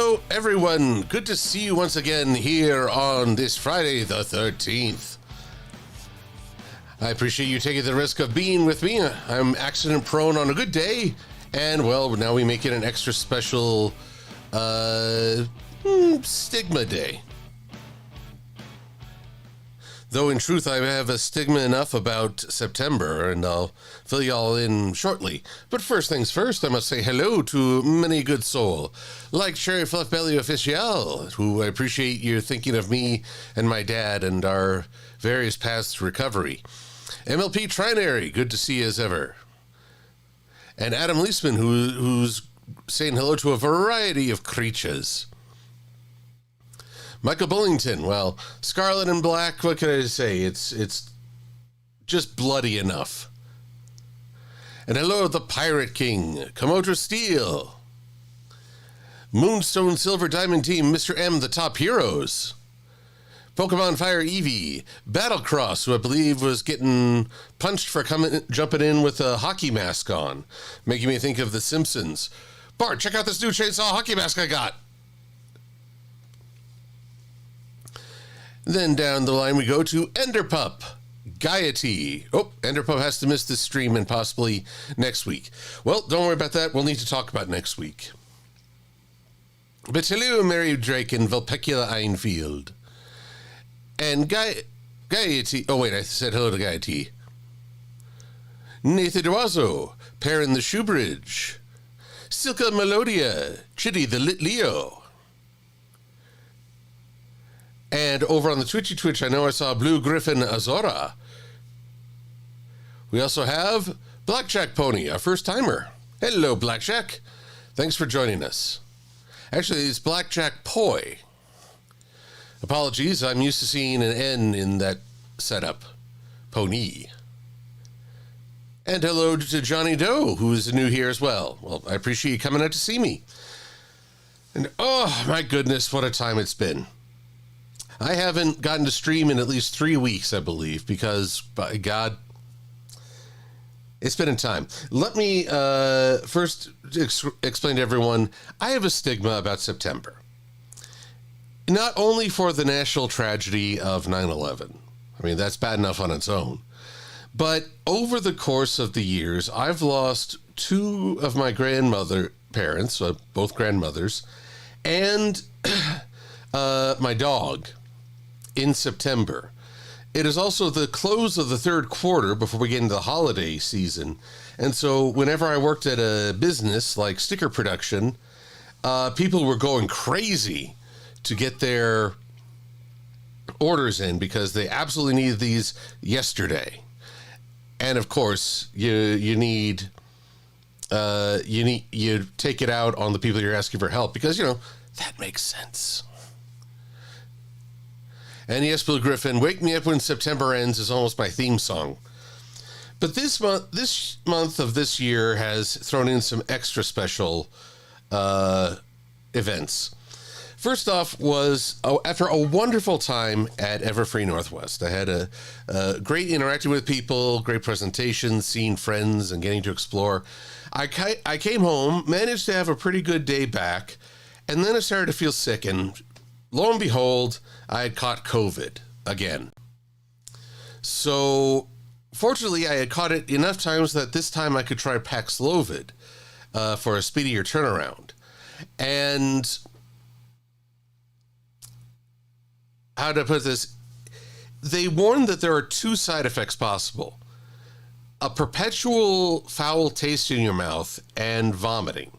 Hello, everyone. Good to see you once again here on this Friday the 13th. I appreciate you taking the risk of being with me. I'm accident prone on a good day, and well, now we make it an extra special stigma day. Though in truth, I have a stigma enough about September, and I'll fill you all in shortly. But first things first, I must say hello to many good soul, like Sherry Fluffbelly Official, who I appreciate you thinking of me and my dad and our various paths to recovery. MLP Trinary, good to see you as ever. And Adam Leisman, who's saying hello to a variety of creatures. Michael Bullington, well, Scarlet and Black, what can I say? It's just bloody enough. And hello, the Pirate King, Komodo Steel. Moonstone Silver Diamond Team, Mr. M, the Top Heroes. Pokemon Fire Eevee, Battlecross, who I believe was getting punched for jumping in with a hockey mask on, making me think of The Simpsons. Bart, check out this new chainsaw hockey mask I got. Then down the line we go to Enderpup, Gaiety. Oh, Enderpup has to miss this stream and possibly next week. Well, don't worry about that. We'll need to talk about next week. But hello, Mary Drake and Vulpecula Einfield. And Gaiety. Oh, wait, I said hello to Gaiety. Nathan Duazo, Perrin the Shoebridge. Silka Melodia, Chitty the Lit Leo. And over on the Twitch, I know I saw Blue Griffin Azora. We also have Blackjack Pony, a first-timer. Hello, Blackjack. Thanks for joining us. Actually, it's Blackjack Poi. Apologies, I'm used to seeing an N in that setup. Pony. And hello to Johnny Doe, who is new here as well. Well, I appreciate you coming out to see me. And oh, my goodness, what a time it's been. I haven't gotten to stream in at least 3 weeks, I believe, because, by God, it's been in time. Let me first explain to everyone, I have a stigma about September. Not only for the national tragedy of 9/11. I mean, that's bad enough on its own. But over the course of the years, I've lost 2 of my parents, both grandmothers, and my dog in September. It is also the close of the third quarter before we get into the holiday season. And so whenever I worked at a business like sticker production, people were going crazy to get their orders in because they absolutely needed these yesterday. And of course, you take it out on the people you're asking for help because, that makes sense. And yes, Blue Griffin, Wake Me Up When September Ends is almost my theme song. But this month of this year has thrown in some extra special events. First off was, after a wonderful time at Everfree Northwest. I had a great interacting with people, great presentations, seeing friends, and getting to explore. I came home, managed to have a pretty good day back, and then I started to feel sick, and lo and behold, I had caught COVID again. So, fortunately, I had caught it enough times that this time I could try Paxlovid for a speedier turnaround. And how to put this? They warned that there are 2 side effects possible. A perpetual foul taste in your mouth and vomiting.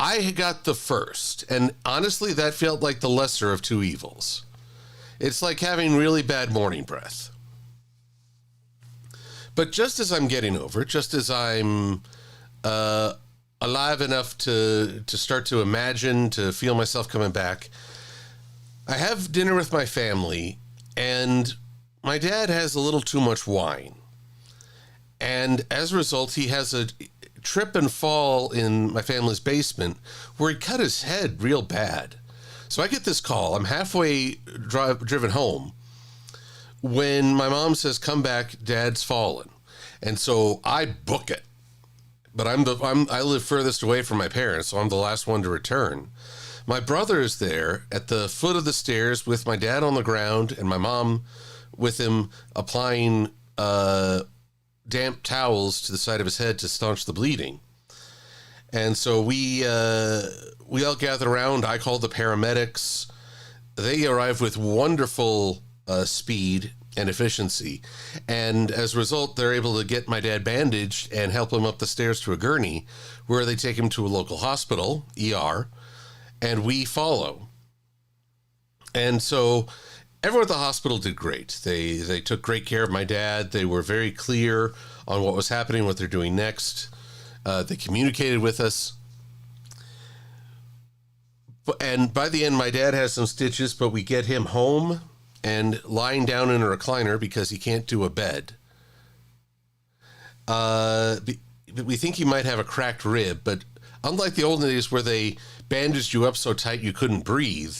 I got the first, and honestly, that felt like the lesser of 2 evils. It's like having really bad morning breath. But just as I'm getting over it, just as I'm alive enough to start to imagine, to feel myself coming back, I have dinner with my family, and my dad has a little too much wine. And as a result, he has a trip and fall in my family's basement where he cut his head real bad. So I get this call. I'm halfway driven home when my mom says, "Come back, Dad's fallen." And so I book it. But I live furthest away from my parents, so I'm the last one to return. My brother is there at the foot of the stairs with my dad on the ground and my mom with him applying damp towels to the side of his head to staunch the bleeding. And so we all gather around. I call the paramedics. They arrive with wonderful speed and efficiency. And as a result, they're able to get my dad bandaged and help him up the stairs to a gurney, where they take him to a local hospital, ER, and we follow. And so everyone at the hospital did great. They took great care of my dad. They were very clear on what was happening, what they're doing next. They communicated with us. And by the end, my dad has some stitches, but we get him home and lying down in a recliner because he can't do a bed. We think he might have a cracked rib, but unlike the old days where they bandaged you up so tight you couldn't breathe,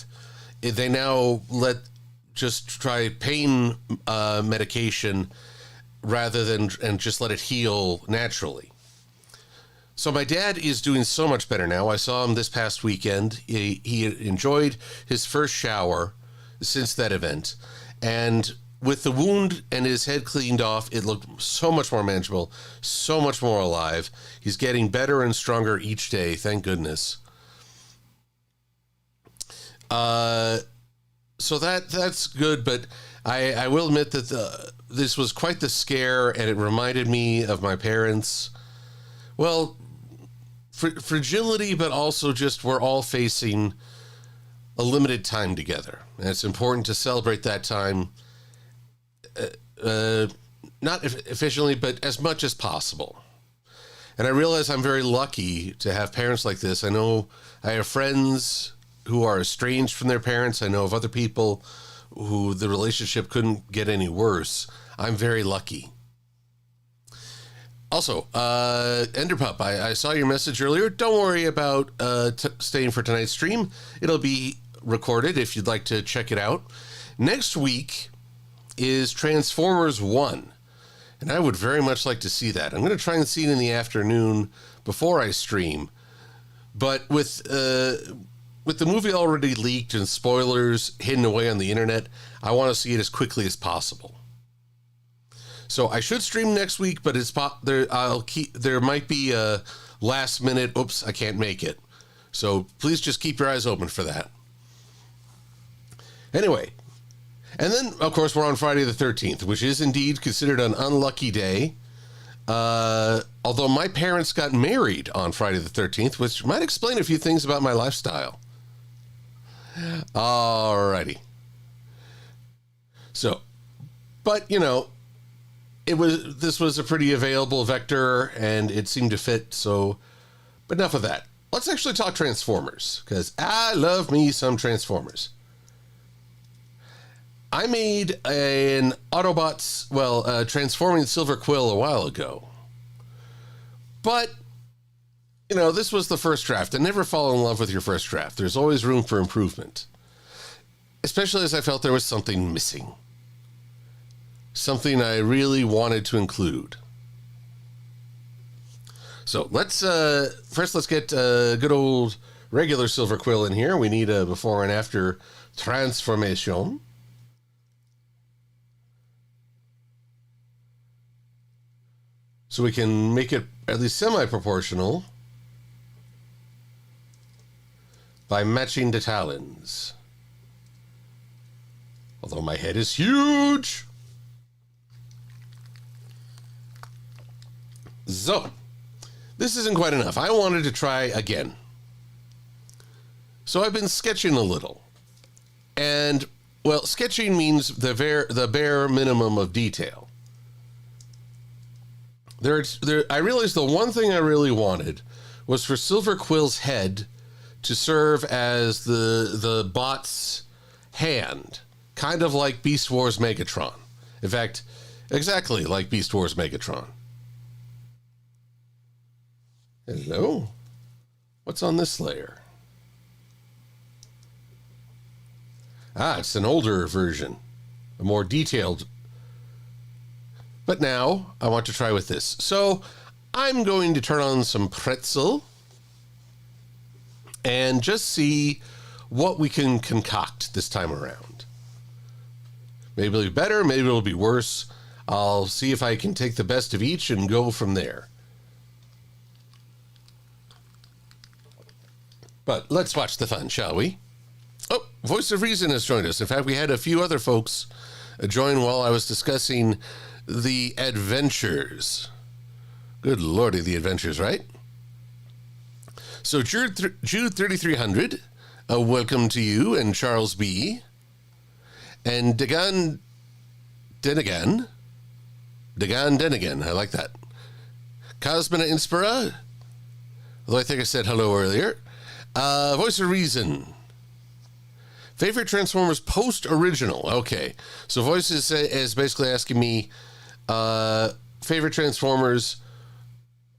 they now just try pain medication rather than and just let it heal naturally. So my dad is doing so much better now. I saw him this past weekend. He enjoyed his first shower since that event. And with the wound and his head cleaned off, it looked so much more manageable, so much more alive. He's getting better and stronger each day, thank goodness. So that's good, but I will admit that this was quite the scare, and it reminded me of my parents. Well, fragility, but also just we're all facing a limited time together. And it's important to celebrate that time, not efficiently, but as much as possible. And I realize I'm very lucky to have parents like this. I know I have friends who are estranged from their parents. I know of other people who the relationship couldn't get any worse. I'm very lucky. Also, Enderpup, I saw your message earlier. Don't worry about staying for tonight's stream. It'll be recorded if you'd like to check it out. Next week is Transformers 1, and I would very much like to see that. I'm going to try and see it in the afternoon before I stream. But with the movie already leaked and spoilers hidden away on the internet, I want to see it as quickly as possible. So I should stream next week, but there might be a last minute, oops, I can't make it. So please just keep your eyes open for that. Anyway, and then, of course, we're on Friday the 13th, which is indeed considered an unlucky day. Although my parents got married on Friday the 13th, which might explain a few things about my lifestyle. Alrighty. So, but, you know, this was a pretty available vector, and it seemed to fit, so, but enough of that. Let's actually talk Transformers, because I love me some Transformers. I made an Autobots, Transforming Silver-Quill a while ago. But, you know, this was the first draft, and never fall in love with your first draft. There's always room for improvement. Especially as I felt there was something missing. Something I really wanted to include. So let's get good old regular Silver-Quill in here. We need a before and after transformation. So we can make it at least semi-proportional by matching the talons. Although my head is huge. So, this isn't quite enough. I wanted to try again. So I've been sketching a little. And, well, sketching means the bare minimum of detail. I realized the one thing I really wanted was for Silver-Quill's head to serve as the bot's hand, kind of like Beast Wars Megatron. In fact, exactly like Beast Wars Megatron. Hello? What's on this layer? It's an older version, a more detailed. But now I want to try with this. So I'm going to turn on some pretzel and just see what we can concoct this time around. Maybe it'll be better, maybe it'll be worse. I'll see if I can take the best of each and go from there. But let's watch the fun, shall we? Oh, Voice of Reason has joined us. In fact, we had a few other folks join while I was discussing the adventures. Good lordy, the adventures, right? So Jude 3300, welcome to you, and Charles B. And Dagan Denigan, I like that. Cosmina Inspira, although I think I said hello earlier. Voice of Reason. Favorite Transformers post-original. Okay, so Voice is basically asking me favorite Transformers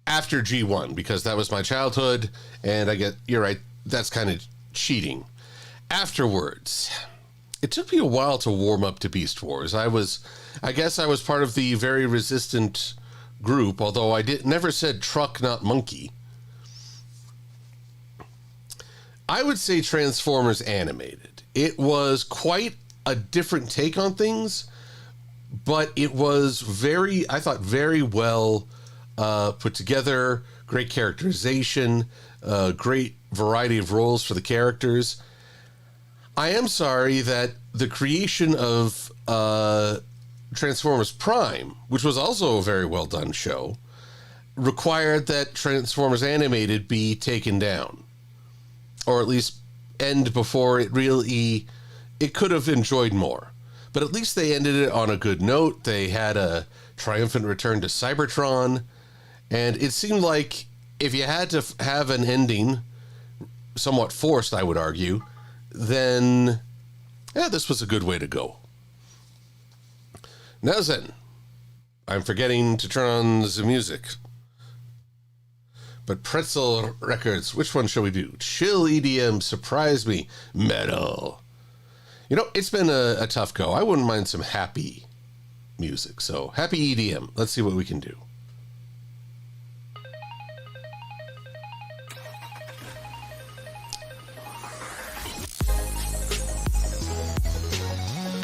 after G1, because that was my childhood, and you're right, that's kind of cheating. Afterwards, it took me a while to warm up to Beast Wars. I guess I was part of the very resistant group, although I never said truck, not monkey. I would say Transformers Animated. It was quite a different take on things, but it was I thought, very well put together, great characterization, great variety of roles for the characters. I am sorry that the creation of Transformers Prime, which was also a very well done show, required that Transformers Animated be taken down, or at least end before it could have enjoyed more. But at least they ended it on a good note. They had a triumphant return to Cybertron, and it seemed like if you had to have an ending, somewhat forced, I would argue, then this was a good way to go. Now then, I'm forgetting to turn on the music. But Pretzel Records, which one shall we do? Chill EDM, Surprise Me, Metal. It's been a tough go. I wouldn't mind some happy music. So, happy EDM. Let's see what we can do.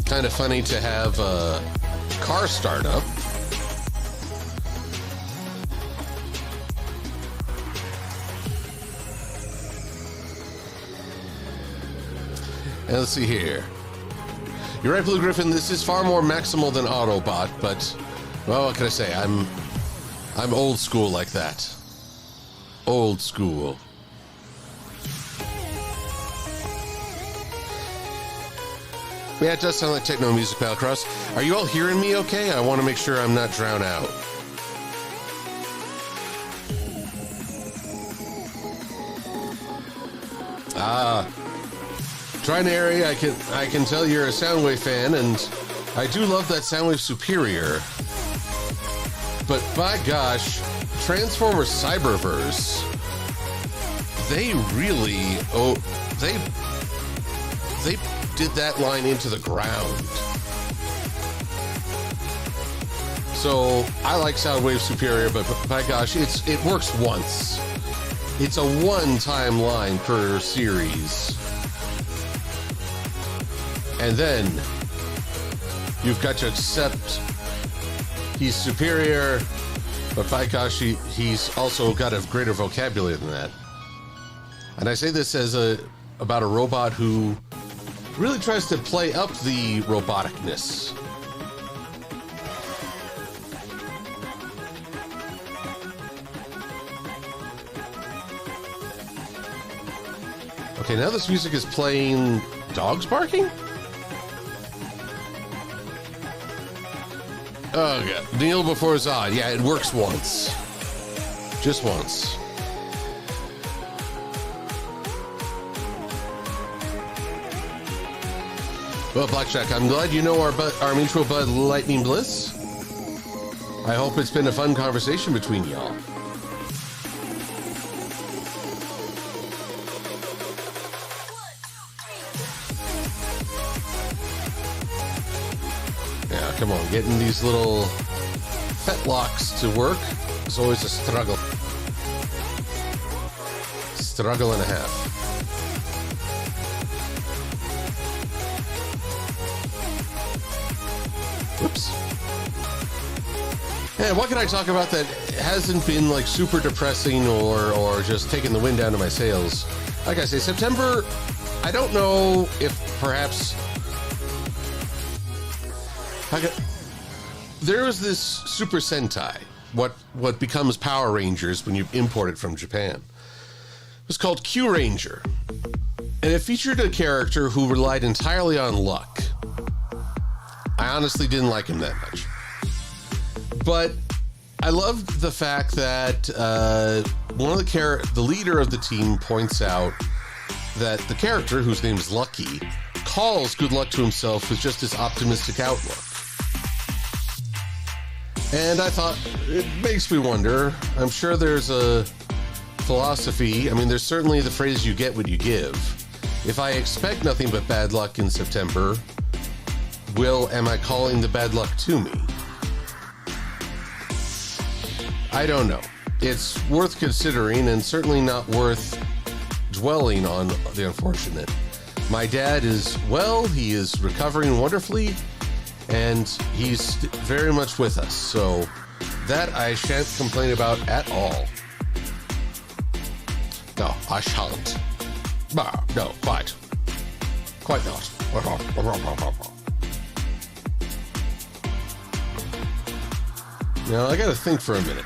Kind of funny to have a car start up. And let's see here. You're right, Blue Griffin. This is far more maximal than Autobot, but, well, what can I say? I'm old school like that. Old school. Yeah, it does sound like techno music, Palcross. Are you all hearing me okay? I want to make sure I'm not drowned out. Trinary, I can tell you're a Soundwave fan, and I do love that Soundwave Superior. But by gosh, Transformers Cyberverse, they really they did that line into the ground. So I like Soundwave Superior, but by gosh, it works once. It's a one-time line per series. And then you've got to accept he's superior, but by gosh, he's also got a greater vocabulary than that. And I say this as about a robot who really tries to play up the roboticness. Okay, now this music is playing dogs barking? Oh, God. Kneel before Zod. Yeah, it works once. Just once. Well, Blackjack, I'm glad you know our mutual bud, Lightning Bliss. I hope it's been a fun conversation between y'all. Yeah, come on, getting these little fetlocks to work is always a struggle. Struggle and a half. And what can I talk about that hasn't been like super depressing or just taking the wind down to my sails? Like I say, September, I don't know if perhaps there was this Super Sentai, what becomes Power Rangers when you import it from Japan. It was called Q Ranger, and it featured a character who relied entirely on luck. I honestly didn't like him that much. But I loved the fact that the leader of the team points out that the character, whose name is Lucky, calls good luck to himself with just his optimistic outlook. And I thought, it makes me wonder. I'm sure there's a philosophy. I mean, there's certainly the phrase, you get what you give. If I expect nothing but bad luck in September, am I calling the bad luck to me? I don't know. It's worth considering and certainly not worth dwelling on the unfortunate. My dad is well, he is recovering wonderfully, and he's very much with us. So that I shan't complain about at all. No, I shan't. No, quite. Quite not. Now, I gotta think for a minute.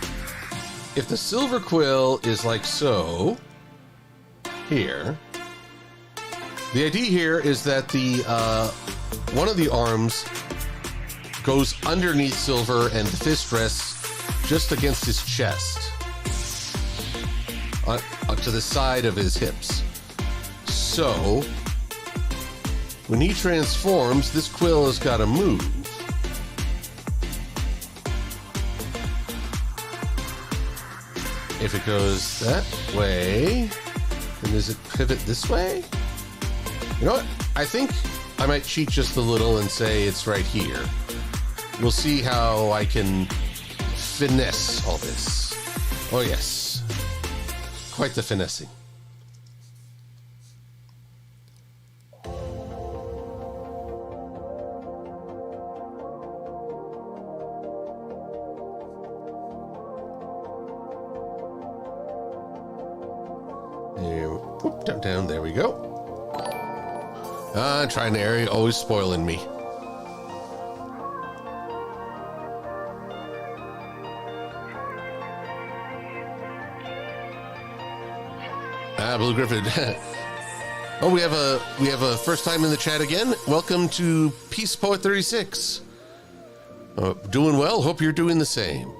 If the Silver-Quill is like so, here, the idea here is that the one of the arms goes underneath Silver and the fist rests just against his chest, up to the side of his hips. So, when he transforms, this quill has got to move. If it goes that way, then does it pivot this way? You know what? I think I might cheat just a little and say it's right here. We'll see how I can finesse all this. Oh yes, quite the finessing. Down, there we go. Trying to area, always spoiling me. Blue Griffin. Oh, we have a first time in the chat again. Welcome to Peace Poet 36. Doing well. Hope you're doing the same.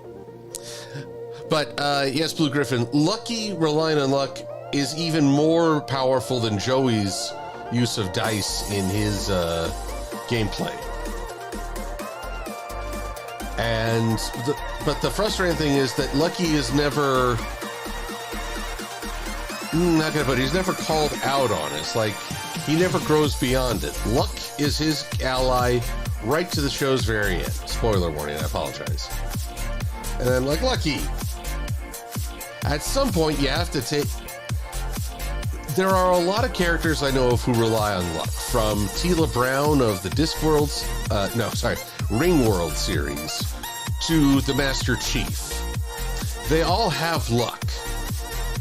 But yes, Blue Griffin. Lucky relying on luck is even more powerful than Joey's use of dice in his gameplay. But the frustrating thing is that Lucky is never, he's never called out on it. It's like he never grows beyond it. Luck is his ally right to the show's very end. Spoiler warning, I apologize. And I'm like, Lucky, at some point you have to take... There are a lot of characters I know of who rely on luck, from Tila Brown of the Ring World series to the Master Chief. They all have luck,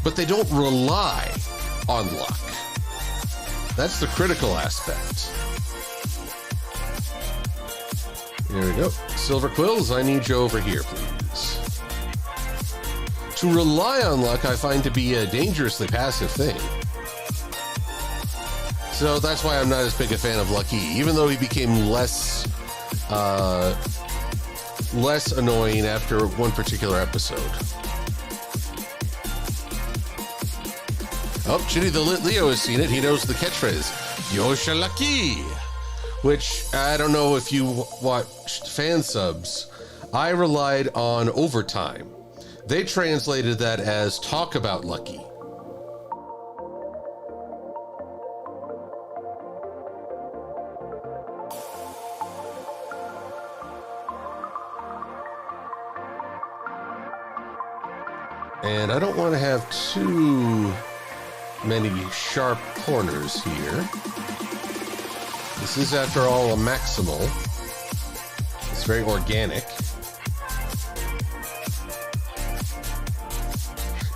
but they don't rely on luck. That's the critical aspect. There we go. Silver-Quills, I need you over here, please. To rely on luck, I find to be a dangerously passive thing. So that's why I'm not as big a fan of Lucky, even though he became less annoying after one particular episode. Oh, Chitty the Lit Leo has seen it. He knows the catchphrase, Yosha Lucky, which I don't know if you watched fan subs. I relied on Overtime. They translated that as talk about Lucky. And I don't want to have too many sharp corners here. This is, after all, a maximal. It's very organic.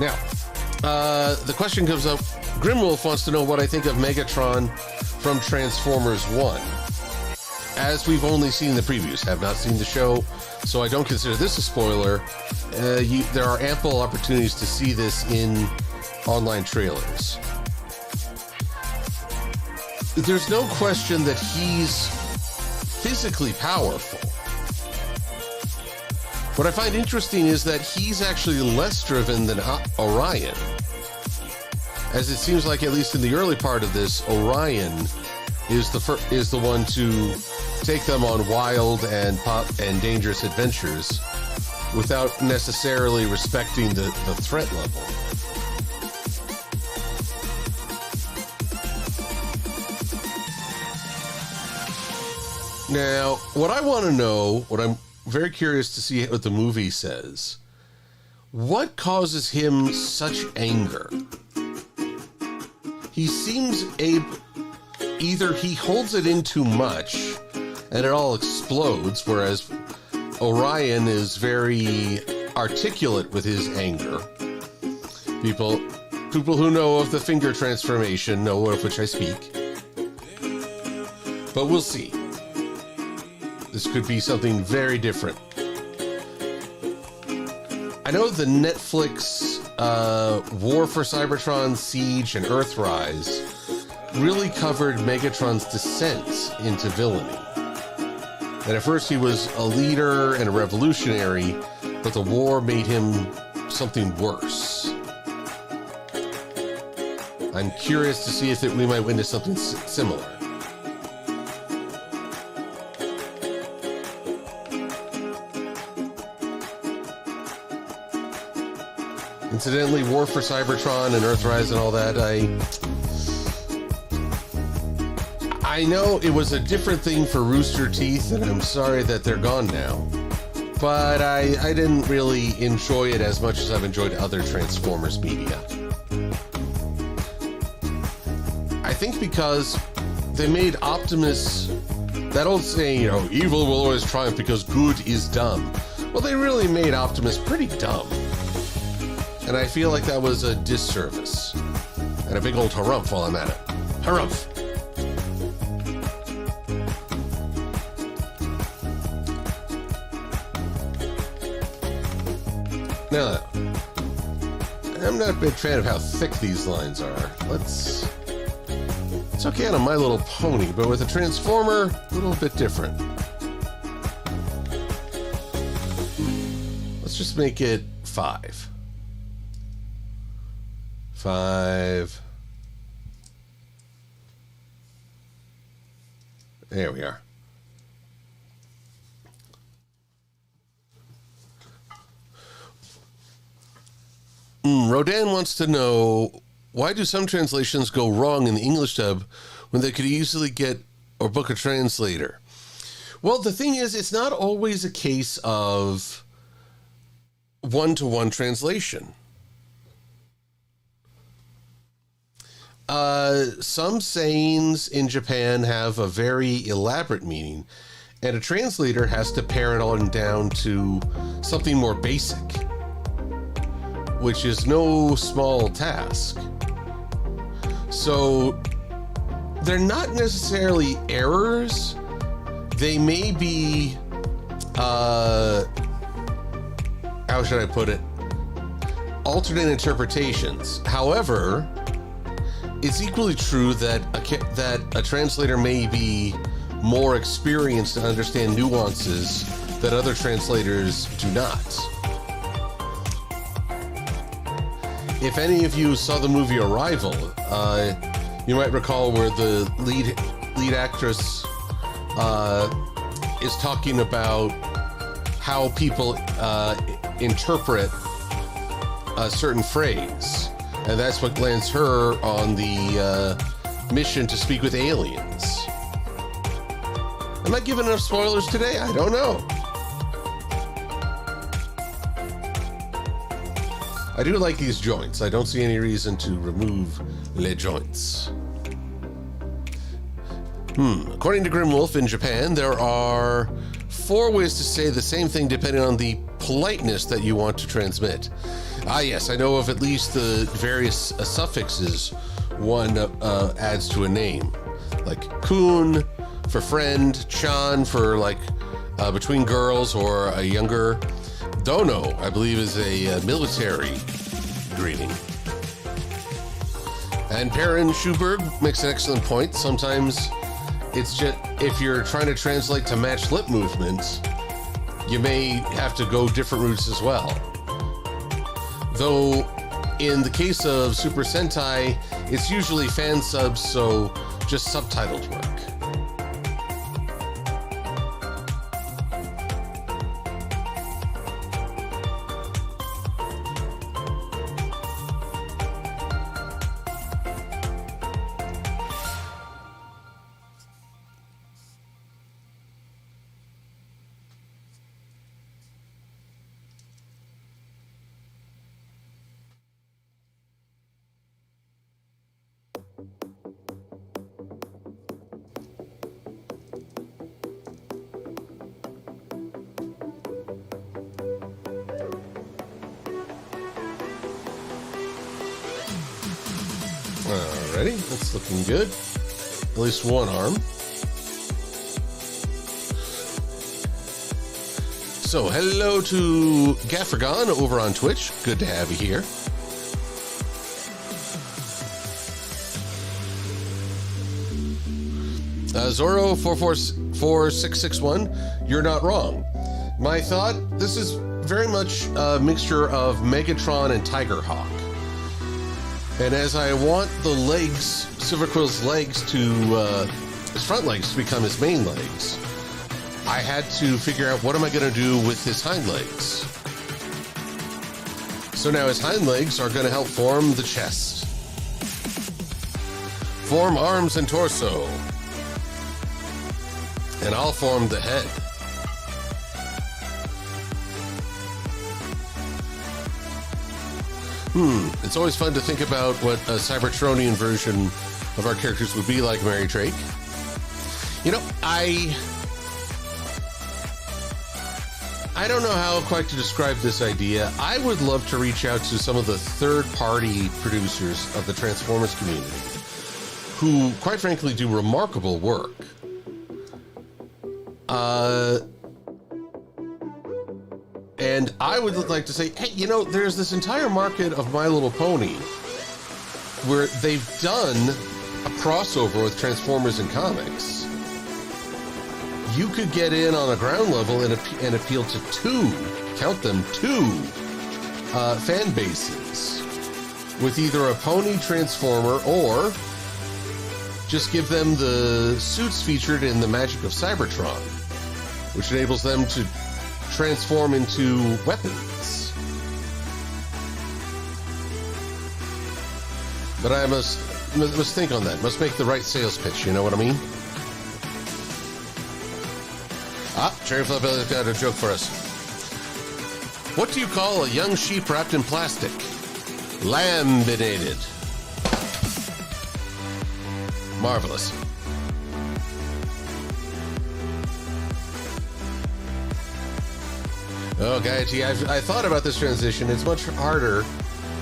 Now, the question comes up. Grimwolf wants to know what I think of Megatron from Transformers 1. As we've only seen the previews, have not seen the show, so I don't consider this a spoiler. There are ample opportunities to see this in online trailers. There's no question that he's physically powerful. What I find interesting is that he's actually less driven than Orion. As it seems like, at least in the early part of this, Orion is the one to take them on wild and dangerous adventures without necessarily respecting the threat level. Now, what I want to know, what I'm very curious to see what the movie says, what causes him such anger? He seems either he holds it in too much and it all explodes, whereas Orion is very articulate with his anger. People who know of the finger transformation know of which I speak. But we'll see. This could be something very different. I know the Netflix War for Cybertron, Siege, and Earthrise really covered Megatron's descent into villainy. And at first he was a leader and a revolutionary, but the war made him something worse. I'm curious to see if we might witness something similar. Incidentally, War for Cybertron and Earthrise and all that, I know it was a different thing for Rooster Teeth, and I'm sorry that they're gone now. But I didn't really enjoy it as much as I've enjoyed other Transformers media. I think because they made Optimus, that old saying, evil will always triumph because good is dumb. Well, they really made Optimus pretty dumb. And I feel like that was a disservice. And a big old harumph while I'm at it. Harumph! Now, I'm not a big fan of how thick these lines are. It's okay on a My Little Pony, but with a Transformer, a little bit different. Let's just make it 5. 5. There we are. Rodan wants to know, why do some translations go wrong in the English dub when they could easily get or book a translator? Well, the thing is, it's not always a case of one-to-one translation. Some sayings in Japan have a very elaborate meaning, and a translator has to pare it on down to something more basic, which is no small task. So they're not necessarily errors. They may be, how should I put it? Alternate interpretations. However, it's equally true that a translator may be more experienced to understand nuances that other translators do not. If any of you saw the movie Arrival, you might recall where the lead actress is talking about how people interpret a certain phrase. And that's what lands her on the mission to speak with aliens. Am I giving enough spoilers today? I don't know. I do like these joints. I don't see any reason to remove les joints. According to Grimwolf, in Japan, there are 4 ways to say the same thing depending on the politeness that you want to transmit. Ah, yes, I know of at least the various suffixes one adds to a name. Like kun for friend, chan for like between girls or a younger. Dono, I believe, is a military greeting. And Perrin Schuberg makes an excellent point. Sometimes it's just, if you're trying to translate to match lip movements, you may have to go different routes as well. Though, in the case of Super Sentai, it's usually fan subs, so just subtitled work. Alrighty, that's looking good. At least one arm. So, hello to Gaffergon over on Twitch. Good to have you here. Zorro444661, you're not wrong. My thought, this is very much a mixture of Megatron and Tigerhawk. And as I want the legs, Silver-Quill's legs to, his front legs to become his main legs, I had to figure out what am I going to do with his hind legs. So now his hind legs are going to help form the chest. Form arms and torso. And I'll form the head. It's always fun to think about what a Cybertronian version of our characters would be like, Mary Drake. You know, I don't know how quite to describe this idea. I would love to reach out to some of the third-party producers of the Transformers community who, quite frankly, do remarkable work. And I would like to say, hey, you know, there's this entire market of My Little Pony where they've done a crossover with Transformers and comics. You could get in on a ground level and appeal to two fan bases with either a pony transformer or just give them the suits featured in the Magic of Cybertron, which enables them to transform into weapons. But I must think on that. Must make the right sales pitch, you know what I mean? Cherry Flapelli's got a joke for us. What do you call a young sheep wrapped in plastic? Laminated. Marvelous. Oh, Gaiety, I thought about this transition. It's much harder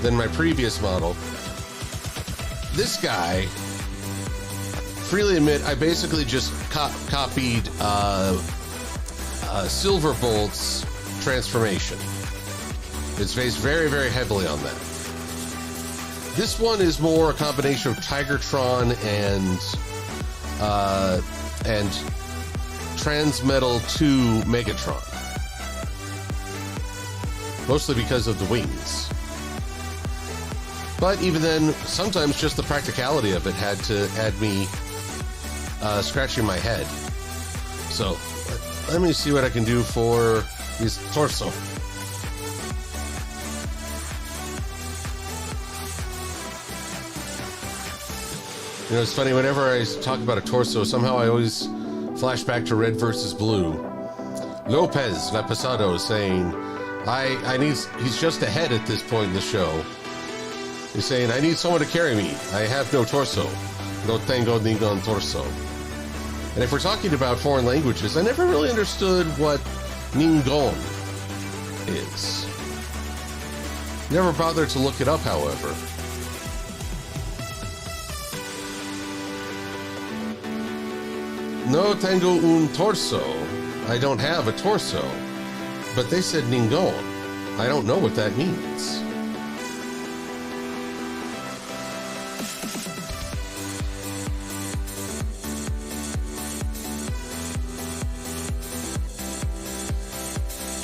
than my previous model. This guy, freely admit, I basically just copied Silverbolt's transformation. It's based very, very heavily on that. This one is more a combination of Tigertron and Transmetal 2 Megatron. Mostly because of the wings. But even then, sometimes just the practicality of it had to add me scratching my head. So, let me see what I can do for his torso. You know, it's funny, whenever I talk about a torso, somehow I always flash back to Red versus Blue. Lopez Lapasado is saying, he's just ahead at this point in the show. He's saying, I need someone to carry me. I have no torso. No tengo ningún torso. And if we're talking about foreign languages, I never really understood what ningon is. Never bothered to look it up, however. No tengo un torso. I don't have a torso. But they said ningún. I don't know what that means.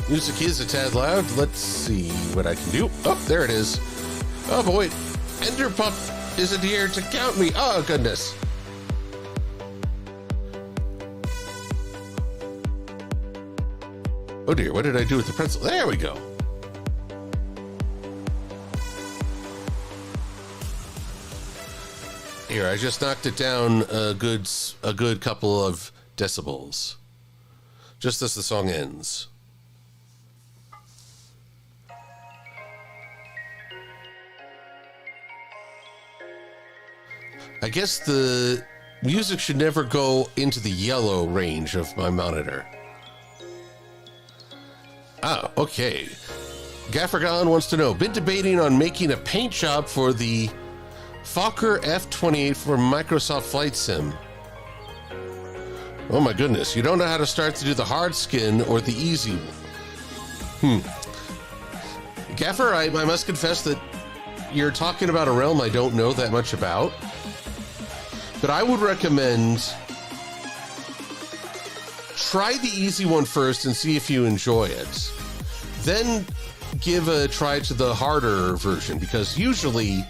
Music is a tad loud. Let's see what I can do. Oh, there it is. Oh boy. Enderpup isn't here to count me. Oh, goodness. Oh dear, what did I do with the pencil? There we go. Here, I just knocked it down a good couple of decibels. Just as the song ends. I guess the music should never go into the yellow range of my monitor. Ah, okay. Gaffergon wants to know, been debating on making a paint job for the Fokker F-28 for Microsoft Flight Sim. Oh my goodness, you don't know how to start to do the hard skin or the easy one. Gaffer, I must confess that you're talking about a realm I don't know that much about. But I would recommend try the easy one first and see if you enjoy it. Then give a try to the harder version, because usually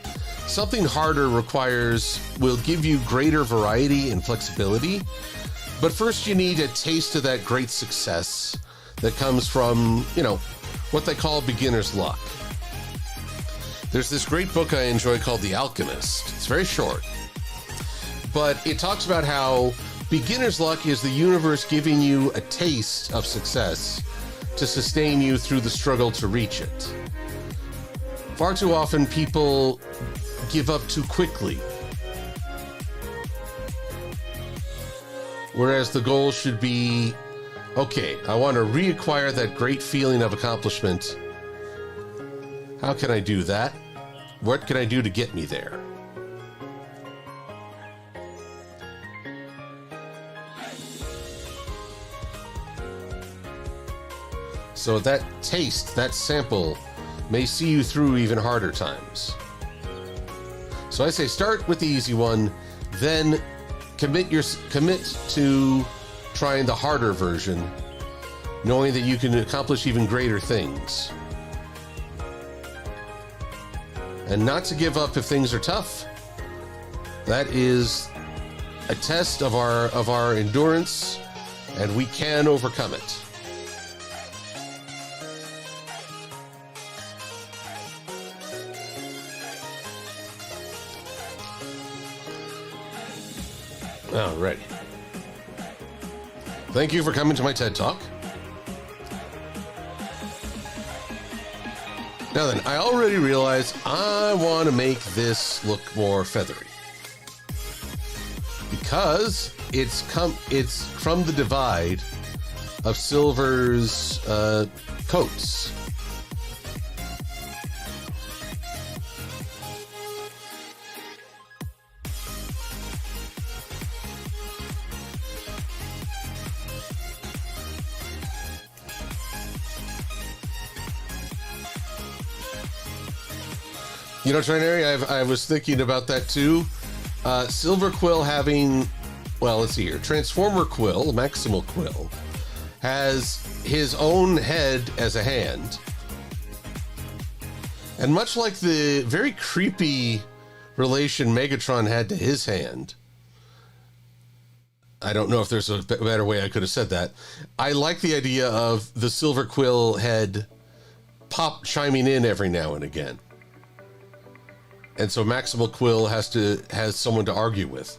something harder will give you greater variety and flexibility. But first you need a taste of that great success that comes from, what they call beginner's luck. There's this great book I enjoy called The Alchemist. It's very short. But it talks about how beginner's luck is the universe giving you a taste of success to sustain you through the struggle to reach it. Far too often, people give up too quickly. Whereas the goal should be, okay, I want to reacquire that great feeling of accomplishment. How can I do that? What can I do to get me there? So that taste, that sample, may see you through even harder times. So I say start with the easy one, then commit to trying the harder version, knowing that you can accomplish even greater things. And not to give up if things are tough. That is a test of our endurance, and we can overcome it. Alrighty. Thank you for coming to my TED Talk. Now then, I already realize I want to make this look more feathery. Because it's from the divide of Silver's coats. Trinary, I was thinking about that too. Silver-Quill having, well, let's see here. Transformer Quill, Maximal Quill, has his own head as a hand. And much like the very creepy relation Megatron had to his hand, I don't know if there's a better way I could have said that. I like the idea of the Silver-Quill head chiming in every now and again. And so Maximal Quill has someone to argue with.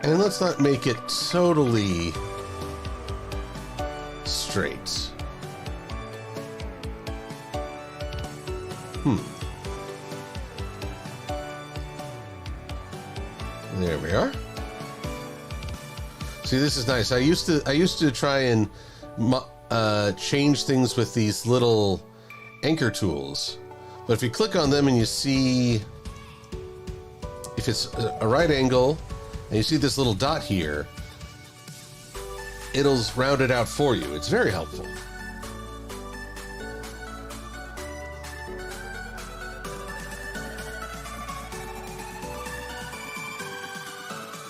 And let's not make it totally straight. There we are. See, this is nice. I used to try and change things with these little anchor tools, but if you click on them and you see if it's a right angle and you see this little dot here, it'll round it out for you. It's very helpful.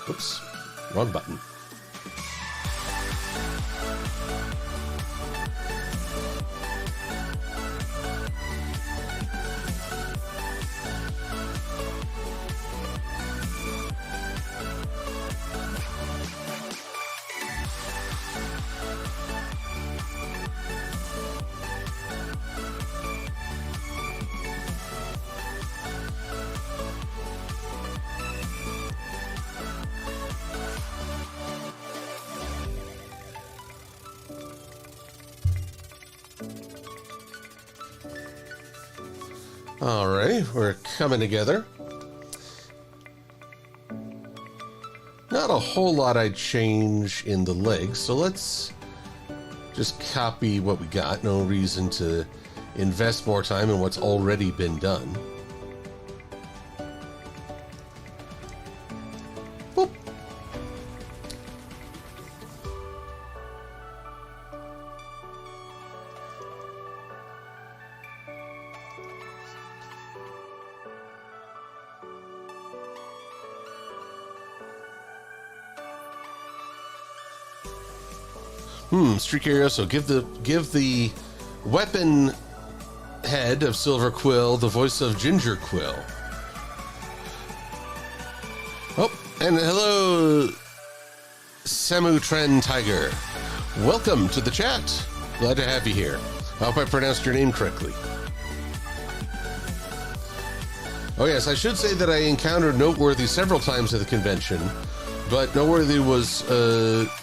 Oops, wrong button. All right, we're coming together. Not a whole lot I'd change in the legs, so let's just copy what we got. No reason to invest more time in what's already been done. Boop. Streak Arioso, give the weapon head of Silver-Quill the voice of Ginger-Quill. Oh, and hello, Samu Tren Tiger. Welcome to the chat. Glad to have you here. I hope I pronounced your name correctly. Oh yes, I should say that I encountered Noteworthy several times at the convention, but Noteworthy was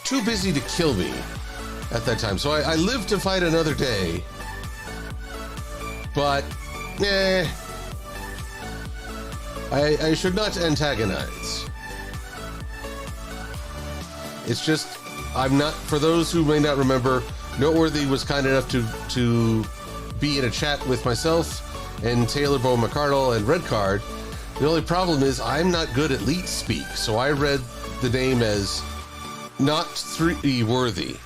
too busy to kill me at that time, so I lived to fight another day. But, I should not antagonize. It's just, I'm not, for those who may not remember, Noteworthy was kind enough to be in a chat with myself and Taylor Bo McCardle and Red Card. The only problem is I'm not good at leet speak, so I read the name as not three worthy.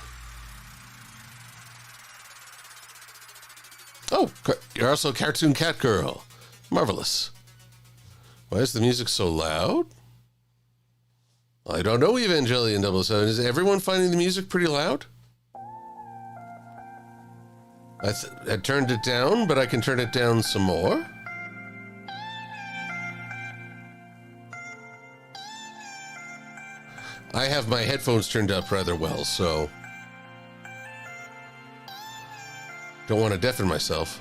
Oh, you're also Cartoon Cat Girl. Marvelous. Why is the music so loud? I don't know, Evangelion 007. Is everyone finding the music pretty loud? I turned it down, but I can turn it down some more. I have my headphones turned up rather well, so don't want to deafen myself.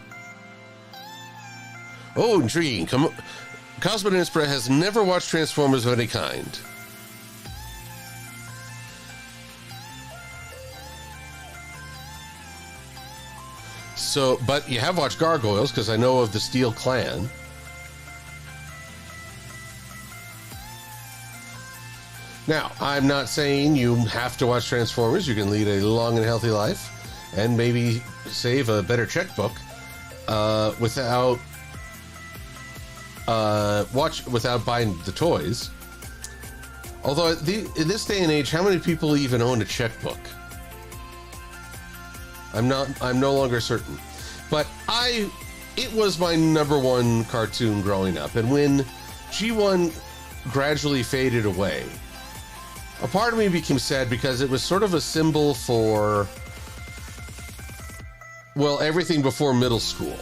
Oh, intriguing. Cosmo Inspira has never watched Transformers of any kind. So, but you have watched Gargoyles, because I know of the Steel Clan. Now, I'm not saying you have to watch Transformers. You can lead a long and healthy life and maybe save a better checkbook without buying the toys. Although in this day and age, how many people even own a checkbook? I'm no longer certain. But it was my number one cartoon growing up, and when G1 gradually faded away, a part of me became sad because it was sort of a symbol for, well, everything before middle school.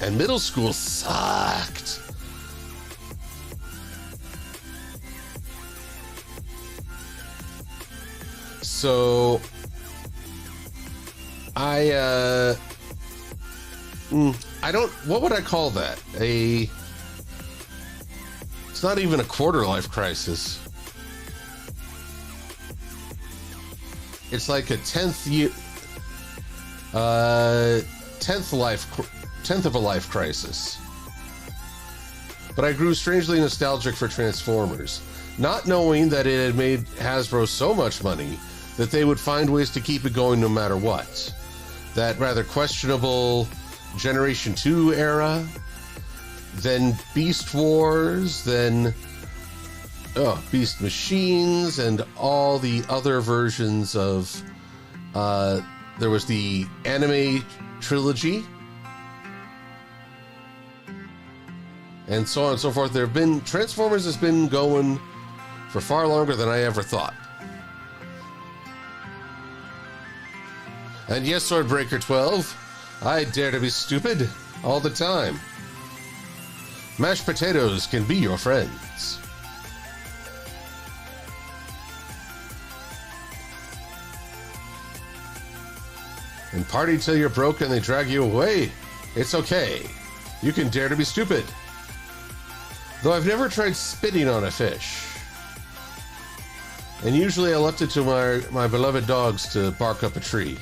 And middle school sucked. So I don't, what would I call that? It's not even a quarter life crisis. It's like a 10th of a life crisis. but I grew strangely nostalgic for Transformers, not knowing that it had made Hasbro so much money that they would find ways to keep it going no matter what. That rather questionable Generation 2 era, then Beast Wars, then Beast Machines, and all the other versions of... there was the anime trilogy, and so on and so forth. Transformers has been going for far longer than I ever thought. And yes, Swordbreaker 12, I dare to be stupid all the time. Mashed potatoes can be your friends. And party till you're broke and they drag you away. It's okay. You can dare to be stupid. Though I've never tried spitting on a fish. And usually I left it to my beloved dogs to bark up a tree.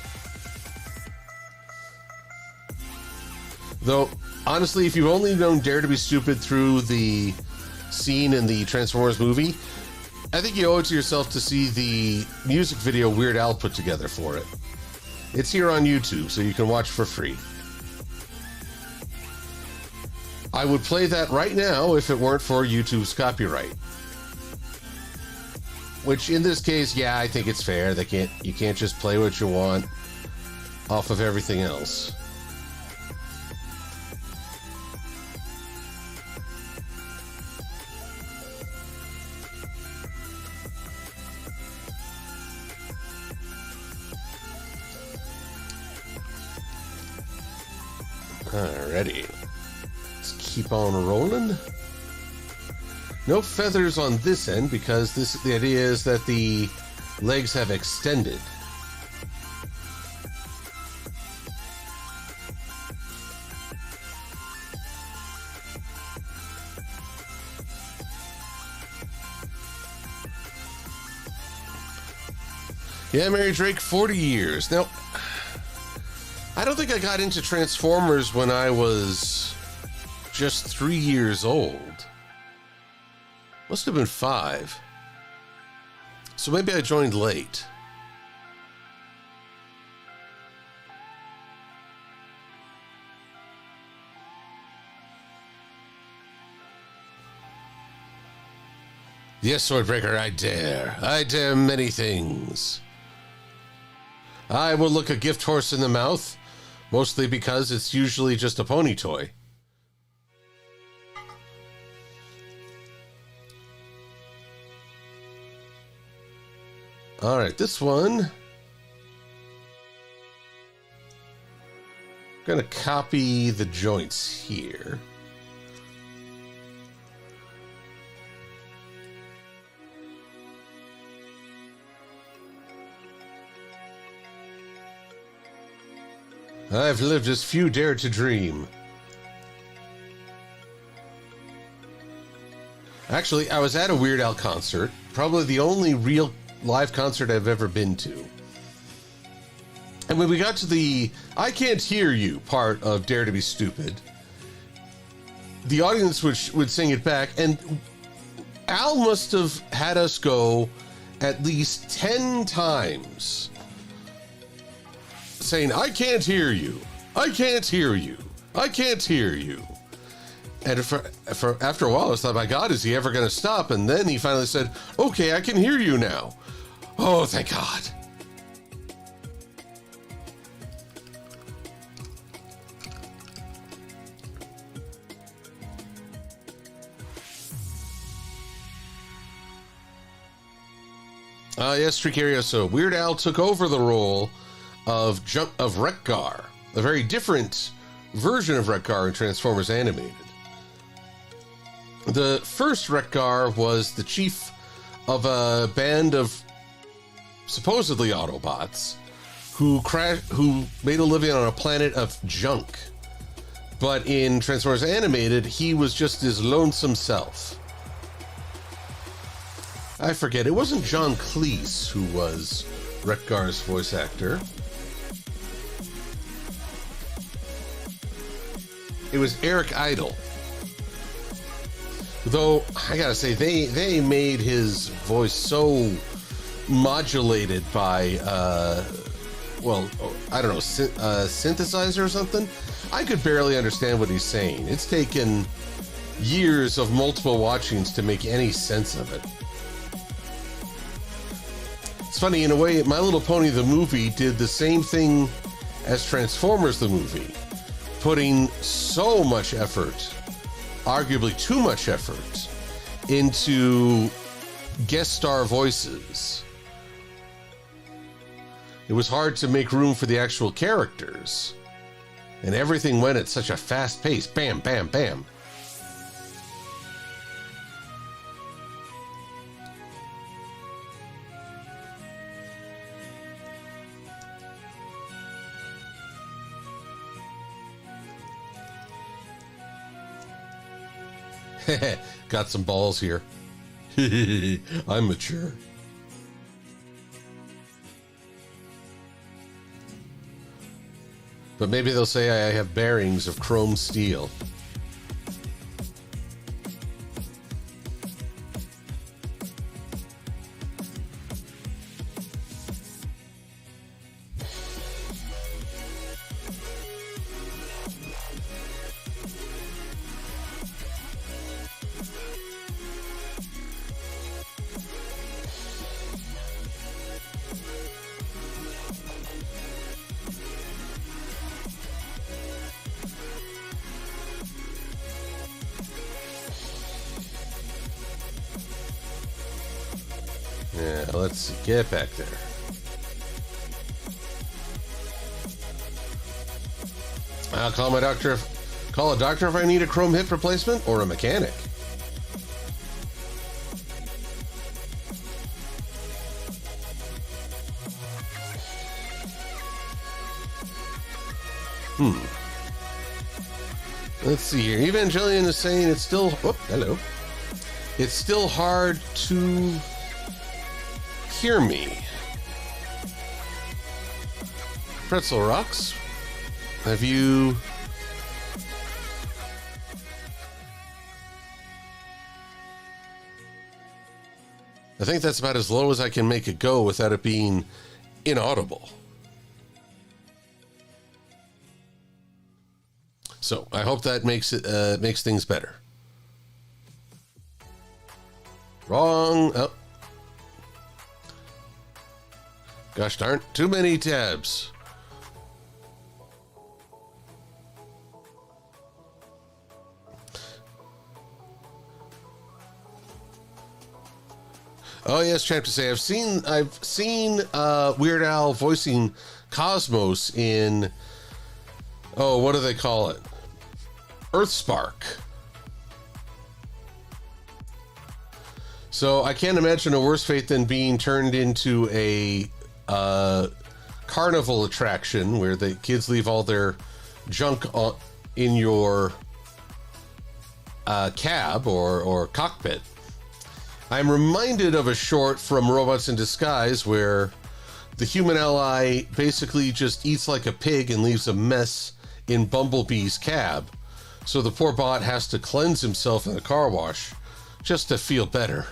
Though, honestly, if you've only known Dare to be Stupid through the scene in the Transformers movie, I think you owe it to yourself to see the music video Weird Al put together for it. It's here on YouTube, so you can watch for free. I would play that right now if it weren't for YouTube's copyright. Which, in this case, yeah, I think it's fair. You can't just play what you want off of everything else. Alrighty. Let's keep on rolling. No feathers on this end because the idea is that the legs have extended. Yeah, Mary Drake, 40 years. Now, I don't think I got into Transformers when I was just 3 years old. Must have been 5. So maybe I joined late. Yes, Swordbreaker, I dare. I dare many things. I will look a gift horse in the mouth, mostly because it's usually just a pony toy. All right, this one. I'm going to copy the joints here. I've lived as few dare to dream. Actually, I was at a Weird Al concert, probably the only real live concert I've ever been to. And when we got to the I can't hear you part of Dare to be Stupid, the audience would sing it back, and Al must have had us go at least 10 times saying, I can't hear you. I can't hear you. I can't hear you. And for after a while, I thought, my God, is he ever going to stop? And then he finally said, okay, I can hear you now. Oh, thank God. Yes, Tricario. So Weird Al took over the role of Wreck-Gar, a very different version of Wreck-Gar in Transformers Animated. The first Wreck-Gar was the chief of a band of supposedly Autobots who made a living on a planet of junk. But in Transformers Animated, he was just his lonesome self. I forget, it wasn't John Cleese who was Wreck-Gar's voice actor. It was Eric Idle. Though, I gotta say, they made his voice so modulated by, well, I don't know, synthesizer or something? I could barely understand what he's saying. It's taken years of multiple watchings to make any sense of it. It's funny, in a way, My Little Pony the movie did the same thing as Transformers the movie, putting so much effort, arguably too much effort, into guest star voices. It was hard to make room for the actual characters, and everything went at such a fast pace. Bam, bam, bam. Got some balls here. I'm mature. But maybe they'll say I have bearings of chrome steel. Yeah, let's get back there. I'll call my doctor. Call a doctor if I need a chrome hip replacement or a mechanic. Let's see here. Evangelion is saying it's still. Oh, hello. It's still hard to hear me. Pretzel Rocks, have you... I think that's about as low as I can make it go without it being inaudible. So I hope that makes it makes things better. Wrong. Oh. Gosh darn, too many tabs. Oh yes, Champ to say I've seen Weird Al voicing Cosmos in, oh, what do they call it? Earthspark. So I can't imagine a worse fate than being turned into a carnival attraction where the kids leave all their junk in your cab or cockpit. I'm reminded of a short from Robots in Disguise where the human ally basically just eats like a pig and leaves a mess in Bumblebee's cab. So the poor bot has to cleanse himself in a car wash just to feel better.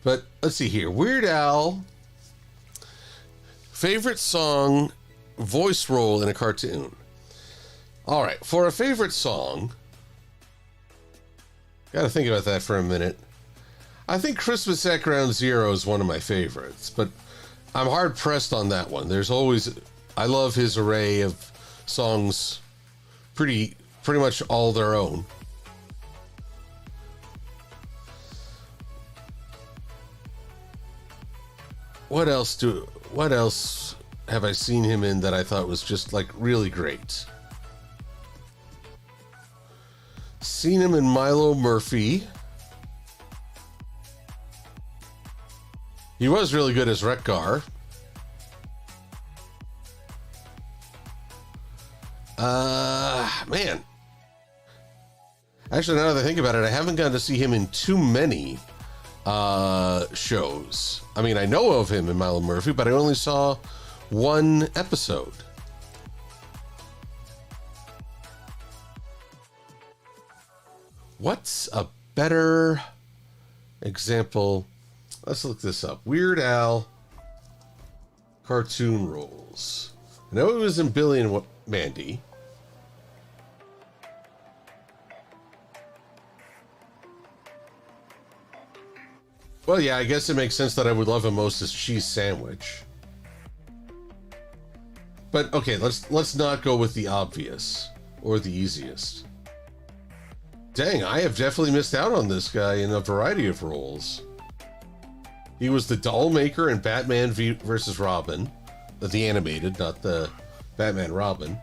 But let's see here. Weird Al, favorite song, voice role in a cartoon. All right, for a favorite song, got to think about that for a minute. I think Christmas at Ground Zero is one of my favorites, but I'm hard pressed on that one. There's always, I love his array of songs, pretty much all their own. What else have I seen him in that I thought was just like really great? Seen him in Milo Murphy. He was really good as Wreck-Gar. Man. Actually, now that I think about it, I haven't gotten to see him in too many shows. I mean, I know of him in Milo Murphy, but I only saw one episode. What's a better example? Let's look this up. Weird Al cartoon roles. I know it was in Billy and Mandy. Well, yeah, I guess it makes sense that I would love him most as Cheese Sandwich. But okay, let's not go with the obvious or the easiest. Dang, I have definitely missed out on this guy in a variety of roles. He was the doll maker in Batman vs. Robin, the animated, not the Batman Robin.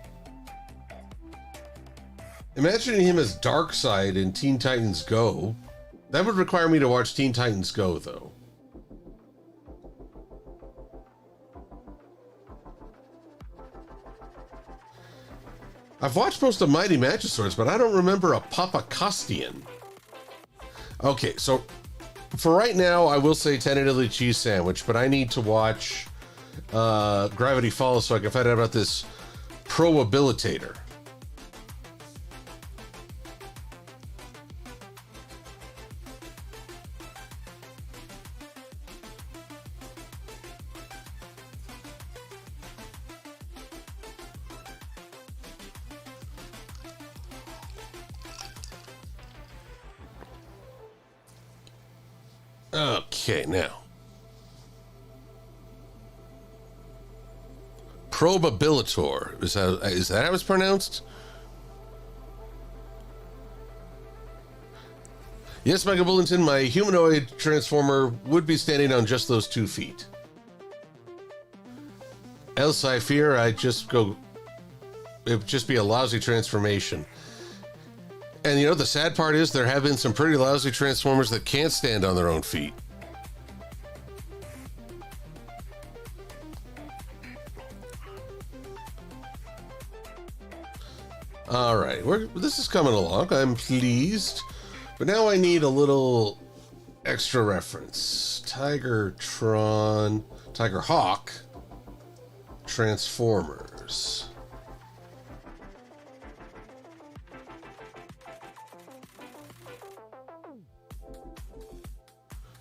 Imagining him as Darkseid in Teen Titans Go. That would require me to watch Teen Titans Go, though. I've watched most of Mighty Magiswords, but I don't remember a Papa Costian. Okay, so for right now, I will say tentatively Cheese Sandwich, but I need to watch Gravity Falls so I can find out about this Probabilitator. Okay, now. Probabilitor. Is that how it's pronounced? Yes, Michael Bullington, my humanoid transformer would be standing on just those 2 feet. Else I fear it would just be a lousy transformation. And you know, the sad part is there have been some pretty lousy Transformers that can't stand on their own feet. All right, this is coming along. I'm pleased. But now I need a little extra reference. Tiger Hawk, Transformers.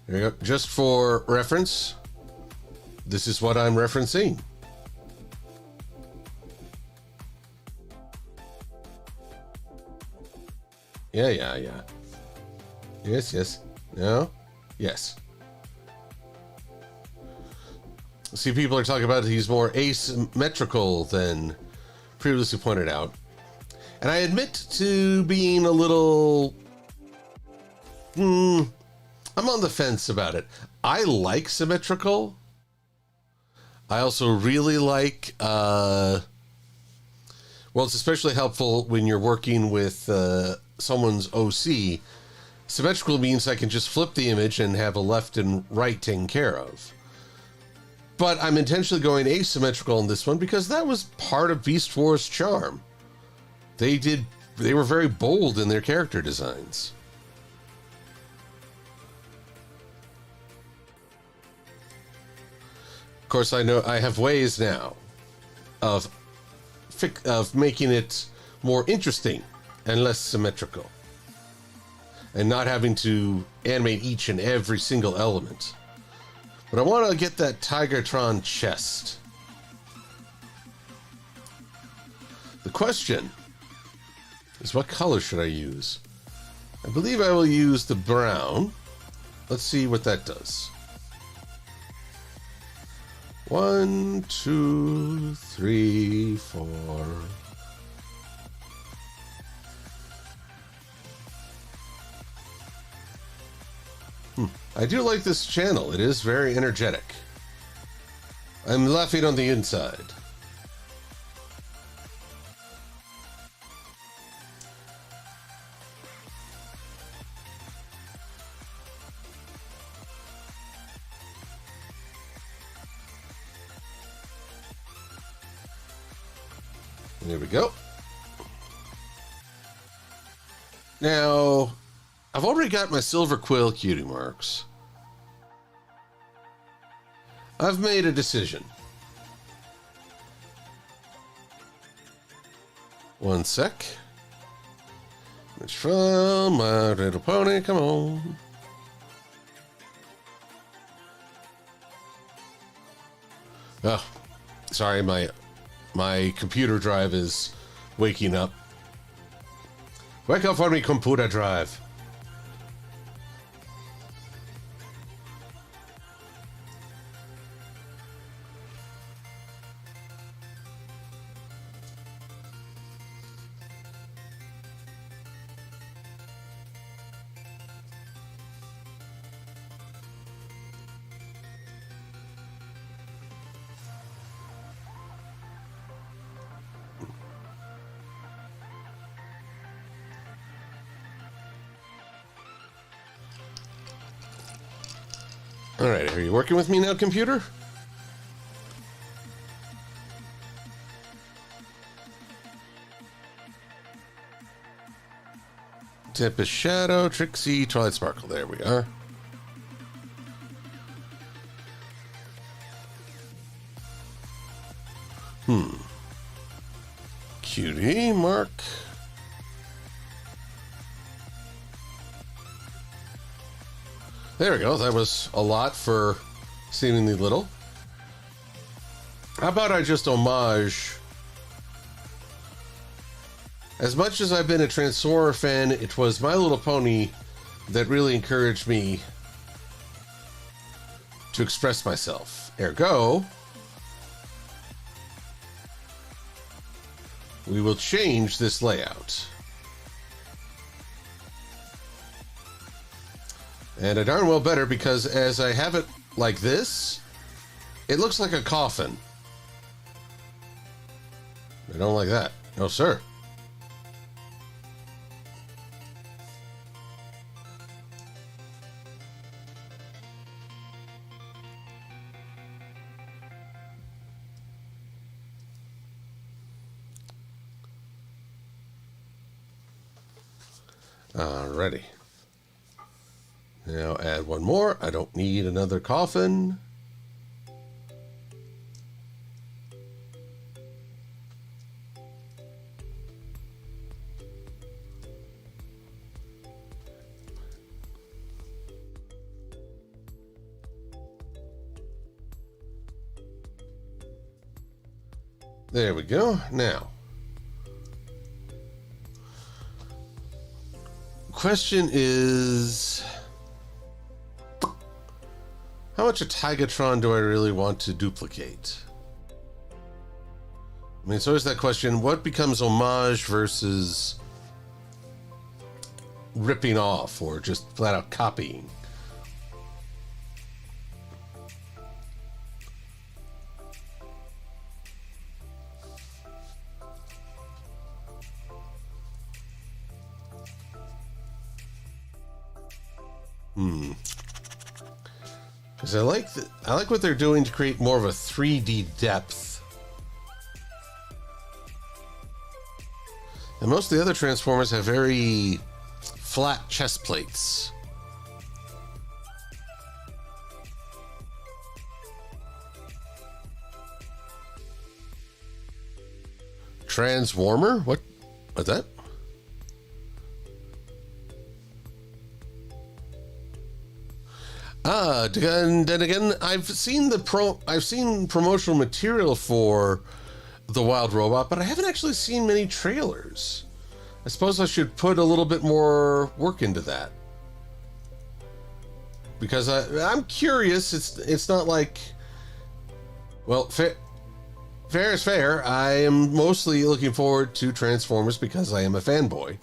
There you go. Just for reference, this is what I'm referencing. Yeah. Yes. No? Yes. See, people are talking about he's more asymmetrical than previously pointed out. And I admit to being a little... I'm on the fence about it. I like symmetrical. I also really like... well, it's especially helpful when you're working with someone's OC. Symmetrical means I can just flip the image and have a left and right taken care of. But I'm intentionally going asymmetrical in this one because that was part of Beast War's charm. They were very bold in their character designs. Of course, I know I have ways now of making it more interesting and less symmetrical, and not having to animate each and every single element. But I want to get that Tigertron chest. The question is, what color should I use? I believe I will use the brown. Let's see what that does. 1, 2, 3, 4. I do like this channel. It is very energetic. I'm laughing on the inside. There we go. Now, I've already got my Silver-Quill cutie marks. I've made a decision. One sec. Which from my little pony, come on. Oh, sorry, my computer drive is waking up. Wake up for me, computer drive. All right, are you working with me now, computer? Tempest Shadow, Trixie, Twilight Sparkle. There we are. Cutie mark. There we go. That was a lot for seemingly little. How about I just homage? As much as I've been a Transformer fan, it was My Little Pony that really encouraged me to express myself. Ergo, we will change this layout. And I darn well better, because as I have it like this, it looks like a coffin. I don't like that. No, sir. Alrighty. Now add one more. I don't need another coffin. There we go. Now, question is, how much of Tigatron do I really want to duplicate? I mean, it's always that question, what becomes homage versus ripping off or just flat out copying? Because I like what they're doing to create more of a 3D depth. And most of the other Transformers have very flat chest plates. Transwarmer? What's that? And then again, I've seen promotional material for the Wild Robot, but I haven't actually seen many trailers. I suppose I should put a little bit more work into that, because I'm curious. It's not like, well, fair is fair. I am mostly looking forward to Transformers because I am a fanboy.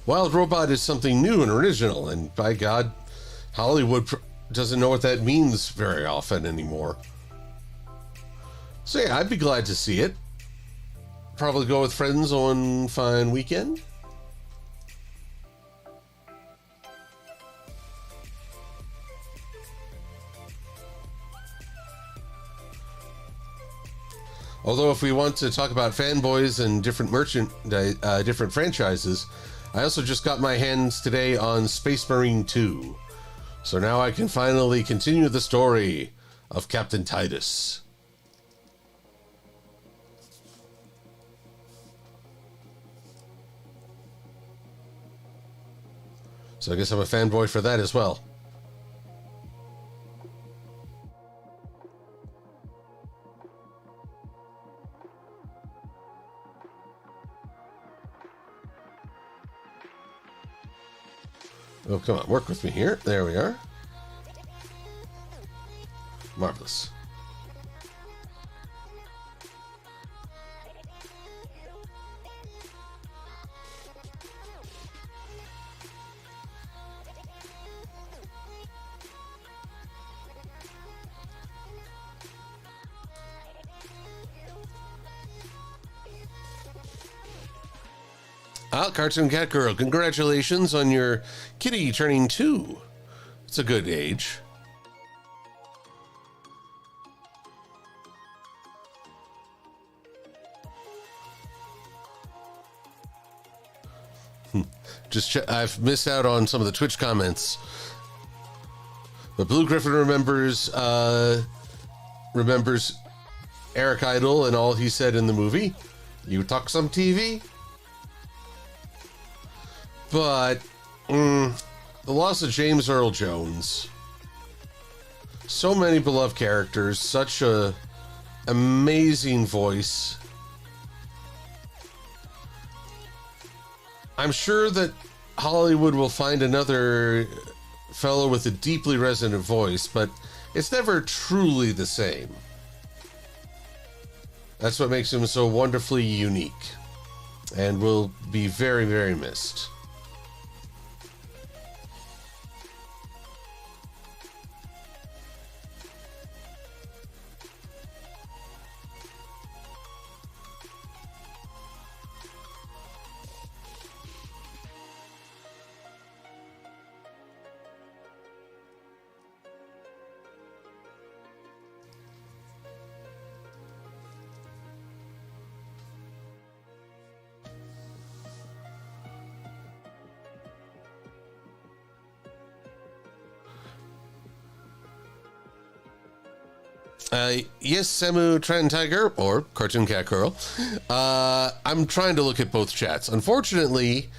Wild Robot is something new and original, and by God, Hollywood doesn't know what that means very often anymore. So yeah, I'd be glad to see it. Probably go with friends on fine weekend. Although if we want to talk about fanboys and different different franchises, I also just got my hands today on Space Marine 2. So now I can finally continue the story of Captain Titus. So I guess I'm a fanboy for that as well. Oh, come on, work with me here. There we are. Marvelous. Cartoon Cat Girl, congratulations on your kitty turning 2. It's a good age. I've missed out on some of the Twitch comments. But Blue Griffin remembers Eric Idle and all he said in the movie. You talk some TV? But the loss of James Earl Jones. So many beloved characters, such a amazing voice. I'm sure that Hollywood will find another fellow with a deeply resonant voice, but it's never truly the same. That's what makes him so wonderfully unique and will be very, very missed. Yes, Samu Trent Tiger, or Cartoon Cat Girl. I'm trying to look at both chats. Unfortunately,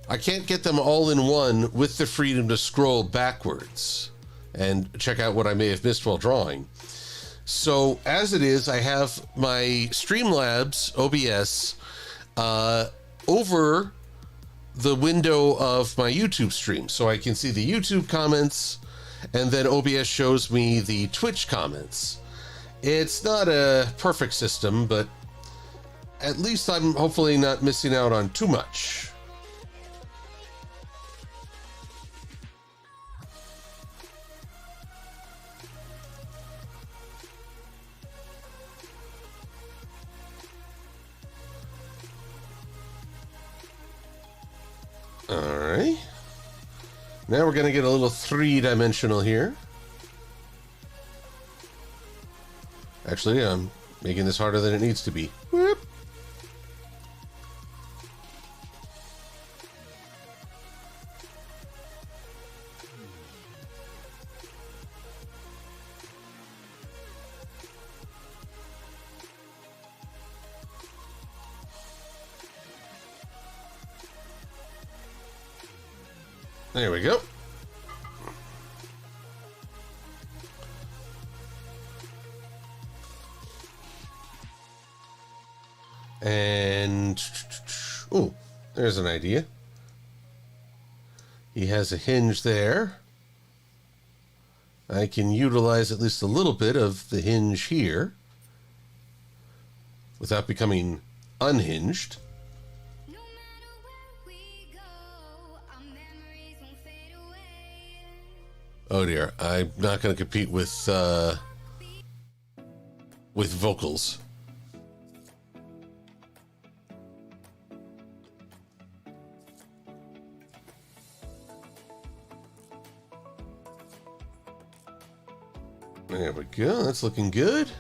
I can't get them all in one with the freedom to scroll backwards and check out what I may have missed while drawing. So, as it is, I have my Streamlabs OBS over the window of my YouTube stream, so I can see the YouTube comments, and then OBS shows me the Twitch comments. It's not a perfect system, but at least I'm hopefully not missing out on too much. All right. Now we're going to get a little three-dimensional here. Actually, I'm making this harder than it needs to be. Whoop. There we go. And, oh, there's an idea. He has a hinge there. I can utilize at least a little bit of the hinge here without becoming unhinged. Oh dear, I'm not going to compete with vocals. There we go, that's looking good.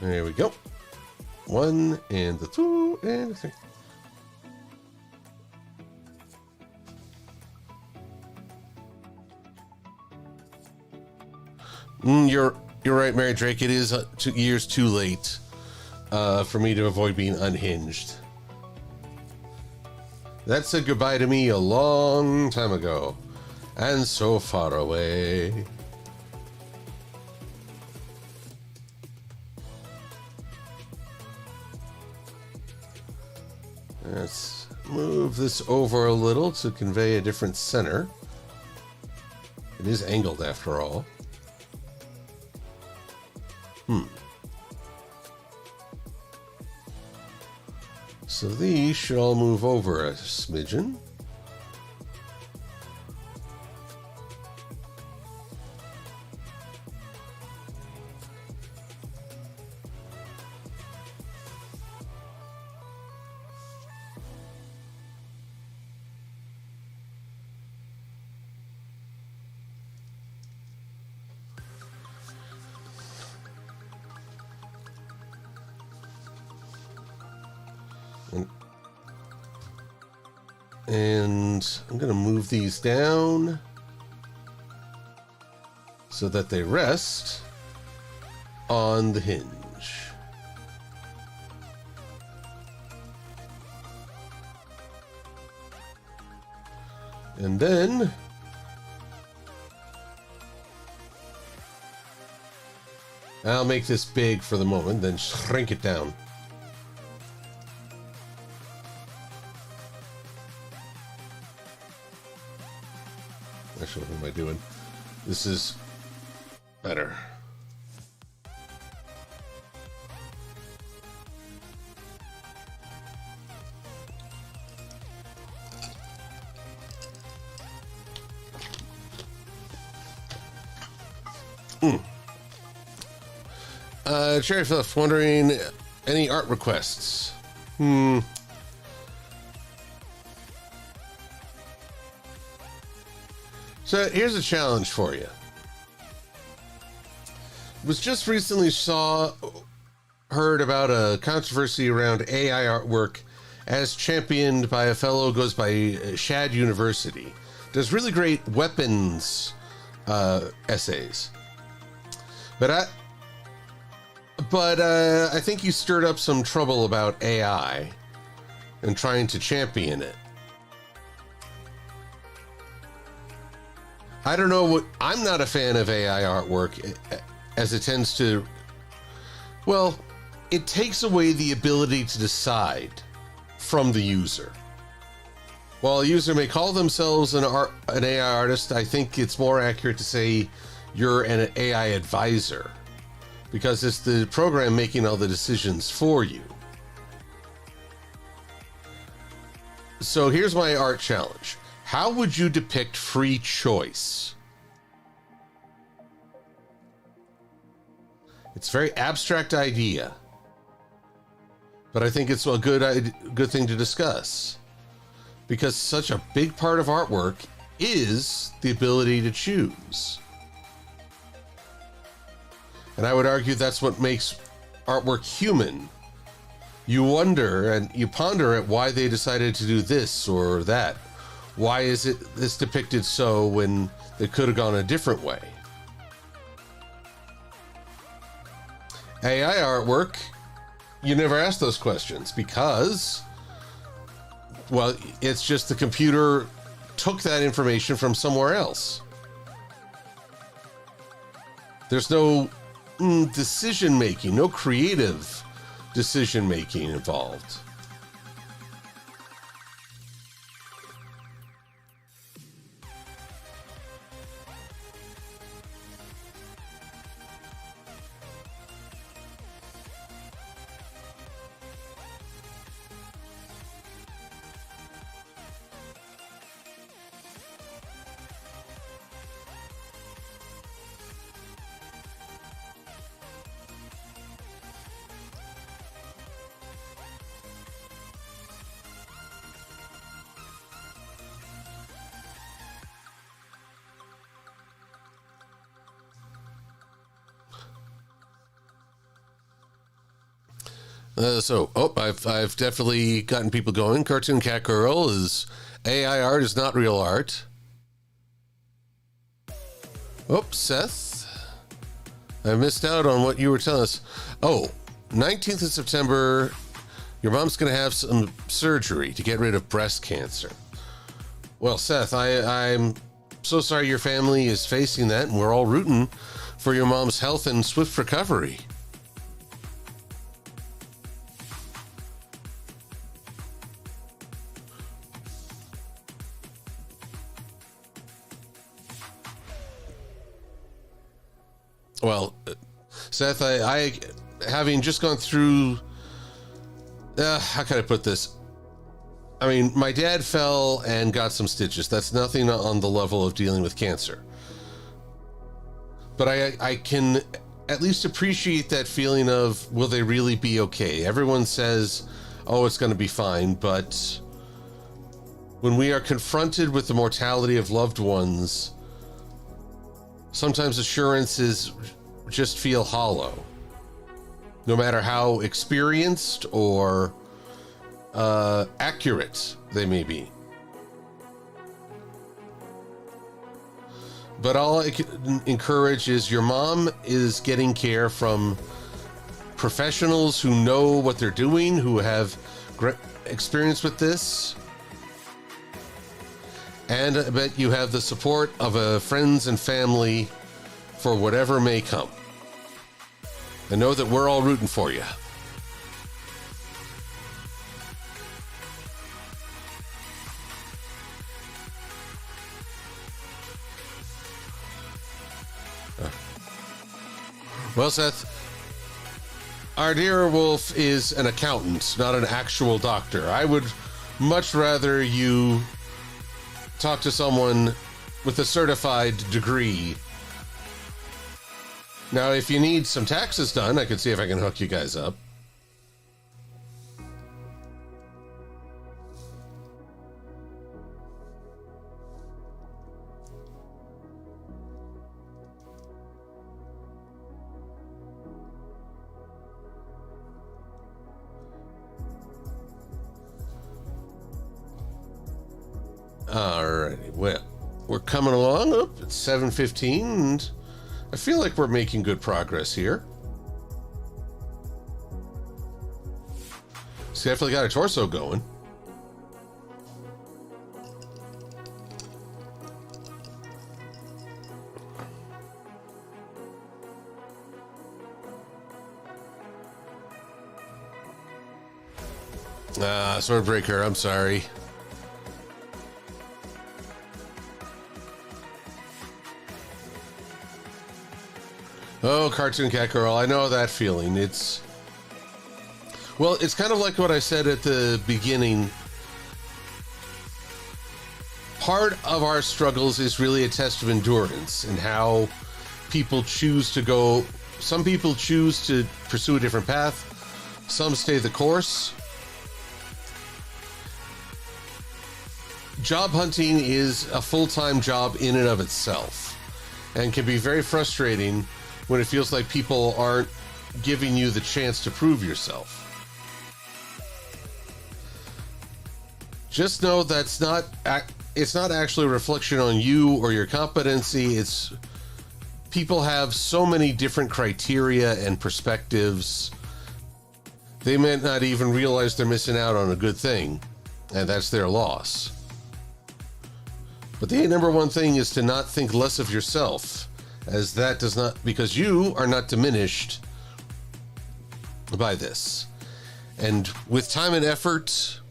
There we go. 1 and the 2 and the 3. You're right, Mary Drake. It is 2 years too late for me to avoid being unhinged. That said goodbye to me a long time ago, and so far away. Let's move this over a little to convey a different center. It is angled after all. So these should all move over a smidgen. And I'm going to move these down so that they rest on the hinge. And then I'll make this big for the moment, then shrink it down. Actually, what am I doing? This is better. Cherry Fluff wondering, any art requests? So here's a challenge for you. Was just recently heard about a controversy around AI artwork as championed by a fellow who goes by Shad University. Does really great weapons essays. But I think you stirred up some trouble about AI and trying to champion it. I don't know I'm not a fan of AI artwork as it tends to, well, it takes away the ability to decide from the user. While a user may call themselves an AI artist, I think it's more accurate to say you're an AI advisor, because it's the program making all the decisions for you. So here's my art challenge. How would you depict free choice? It's a very abstract idea, but I think it's a good thing to discuss, because such a big part of artwork is the ability to choose. And I would argue that's what makes artwork human. You wonder and you ponder at why they decided to do this or that. Why is this depicted so when they could have gone a different way? AI artwork, you never ask those questions because, well, it's just the computer took that information from somewhere else. There's no decision making, no creative decision making involved. I've definitely gotten people going. Cartoon Cat Girl is AI art is not real art. Oh, Seth, I missed out on what you were telling us. Oh, 19th of September, your mom's going to have some surgery to get rid of breast cancer. Well, Seth, I'm so sorry your family is facing that, and we're all rooting for your mom's health and swift recovery. Well, Seth, I having just gone through, how can I put this? I mean, my dad fell and got some stitches. That's nothing on the level of dealing with cancer. But I can at least appreciate that feeling of, will they really be okay? Everyone says, oh, it's going to be fine. But when we are confronted with the mortality of loved ones, sometimes assurances just feel hollow, no matter how experienced or accurate they may be. But all I can encourage is your mom is getting care from professionals who know what they're doing, who have great experience with this. And I bet you have the support of friends and family for whatever may come. And know that we're all rooting for you. Well, Seth, our dear Wolf is an accountant, not an actual doctor. I would much rather you talk to someone with a certified degree. Now, if you need some taxes done, I can see if I can hook you guys up. Alrighty, well, we're coming along up at 7:15, and I feel like we're making good progress here. See, I definitely got a torso going. Swordbreaker, I'm sorry. Oh, Cartoon Cat Girl, I know that feeling. It's kind of like what I said at the beginning. Part of our struggles is really a test of endurance and how people choose to go. Some people choose to pursue a different path. Some stay the course. Job hunting is a full-time job in and of itself and can be very frustrating when it feels like people aren't giving you the chance to prove yourself. Just know it's not actually a reflection on you or your competency. It's people have so many different criteria and perspectives. They may not even realize they're missing out on a good thing, and that's their loss. But the number one thing is to not think less of yourself, as that does not, because you are not diminished by this. And with time and effort,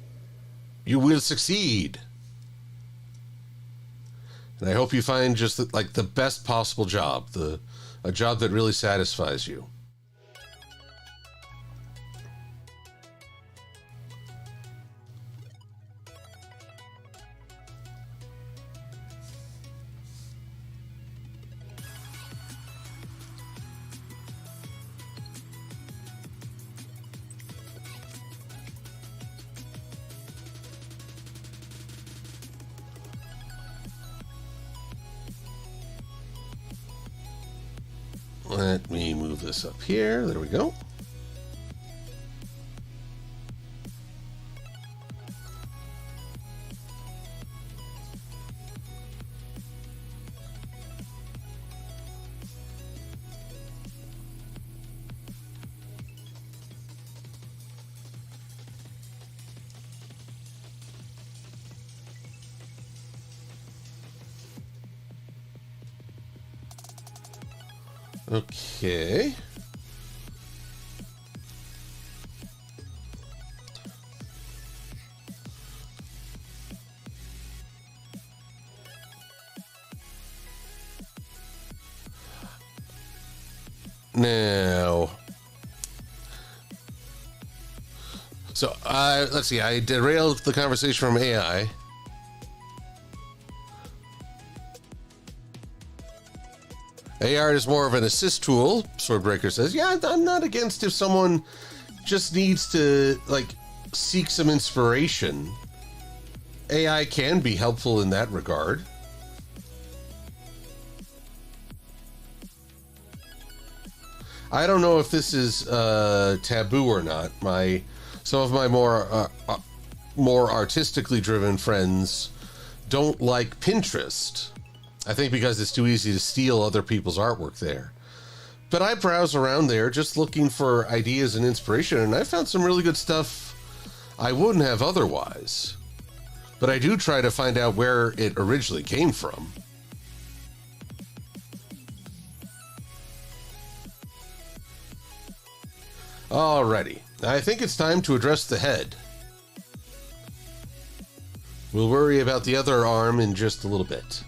you will succeed. And I hope you find just like the best possible job, a job that really satisfies you. Let me move this up here. There we go. Okay. Now, so let's see. I derailed the conversation from AI. AR is more of an assist tool, Swordbreaker says. Yeah, I'm not against if someone just needs to, like, seek some inspiration. AI can be helpful in that regard. I don't know if this is taboo or not. Some of my more artistically driven friends don't like Pinterest. I think because it's too easy to steal other people's artwork there. But I browse around there just looking for ideas and inspiration, and I found some really good stuff I wouldn't have otherwise. But I do try to find out where it originally came from. Alrighty, I think it's time to address the head. We'll worry about the other arm in just a little bit.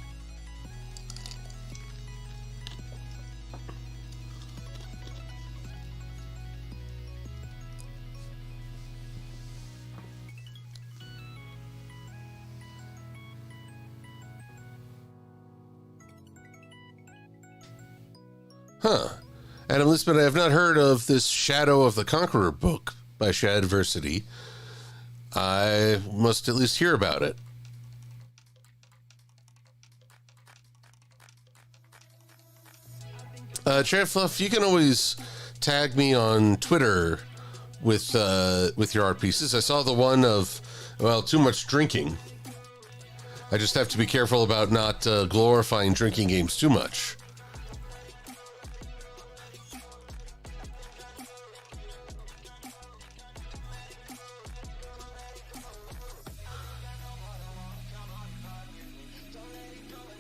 Huh. Adam Lisbon, I have not heard of this Shadow of the Conqueror book by Shadversity. I must at least hear about it. Chad Fluff, you can always tag me on Twitter with your art pieces. I saw the one of, well, too much drinking. I just have to be careful about not glorifying drinking games too much.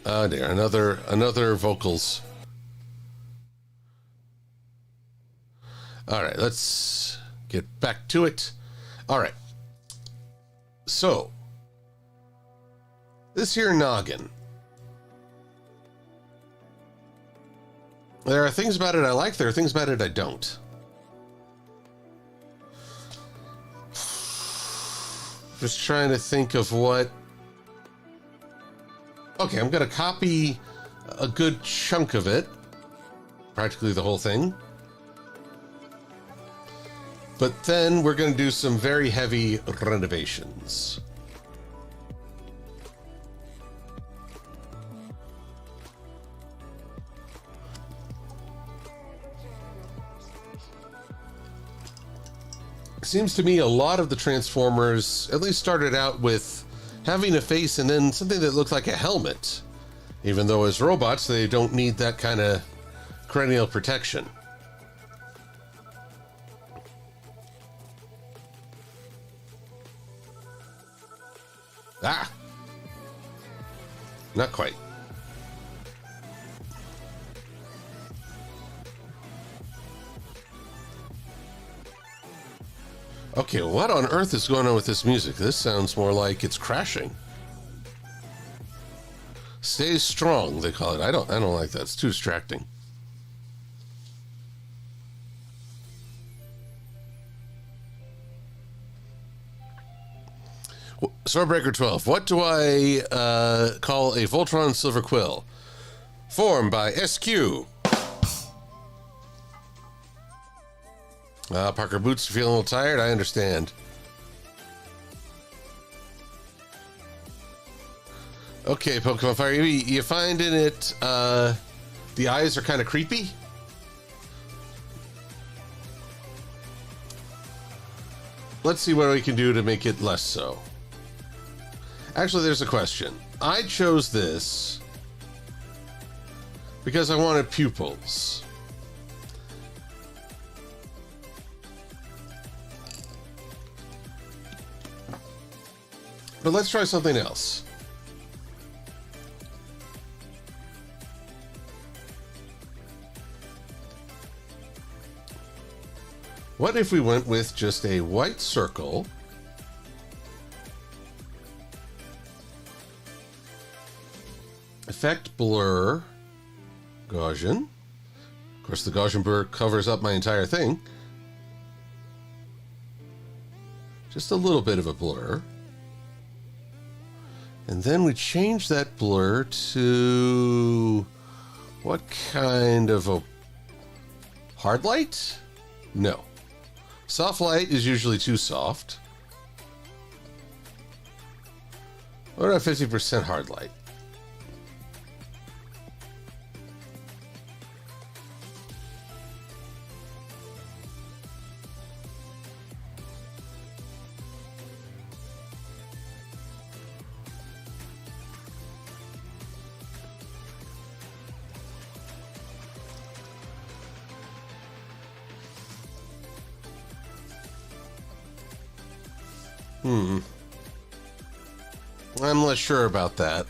Oh dear, another vocals. All right, let's get back to it. All right. So, this here noggin. There are things about it I like, there are things about it I don't. Just trying to think of what... Okay, I'm going to copy a good chunk of it. Practically the whole thing. But then we're going to do some very heavy renovations. Seems to me a lot of the Transformers at least started out with having a face and then something that looked like a helmet. Even though as robots, they don't need that kind of cranial protection. Ah! Not quite. Okay, what on earth is going on with this music? This sounds more like it's crashing. Stay strong, they call it. I don't like that. It's too distracting. Swordbreaker 12. What do I call a Voltron Silver-Quill? Formed by SQ. Parker Boots, feeling a little tired? I understand. Okay, Pokemon Fire, you find in it the eyes are kind of creepy? Let's see what we can do to make it less so. Actually, there's a question. I chose this because I wanted pupils. But let's try something else. What if we went with just a white circle? Effect blur Gaussian. Of course, the Gaussian blur covers up my entire thing. Just a little bit of a blur. And then we change that blur to what kind of a hard light? No. Soft light is usually too soft. What about 50% hard light? I'm less sure about that.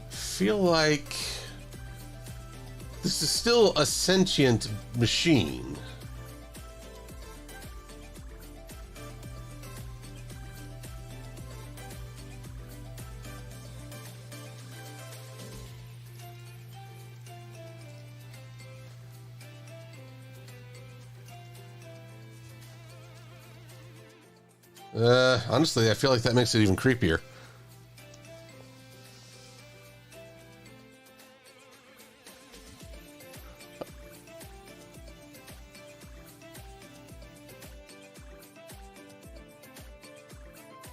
Feel like this is still a sentient machine. Honestly, I feel like that makes it even creepier.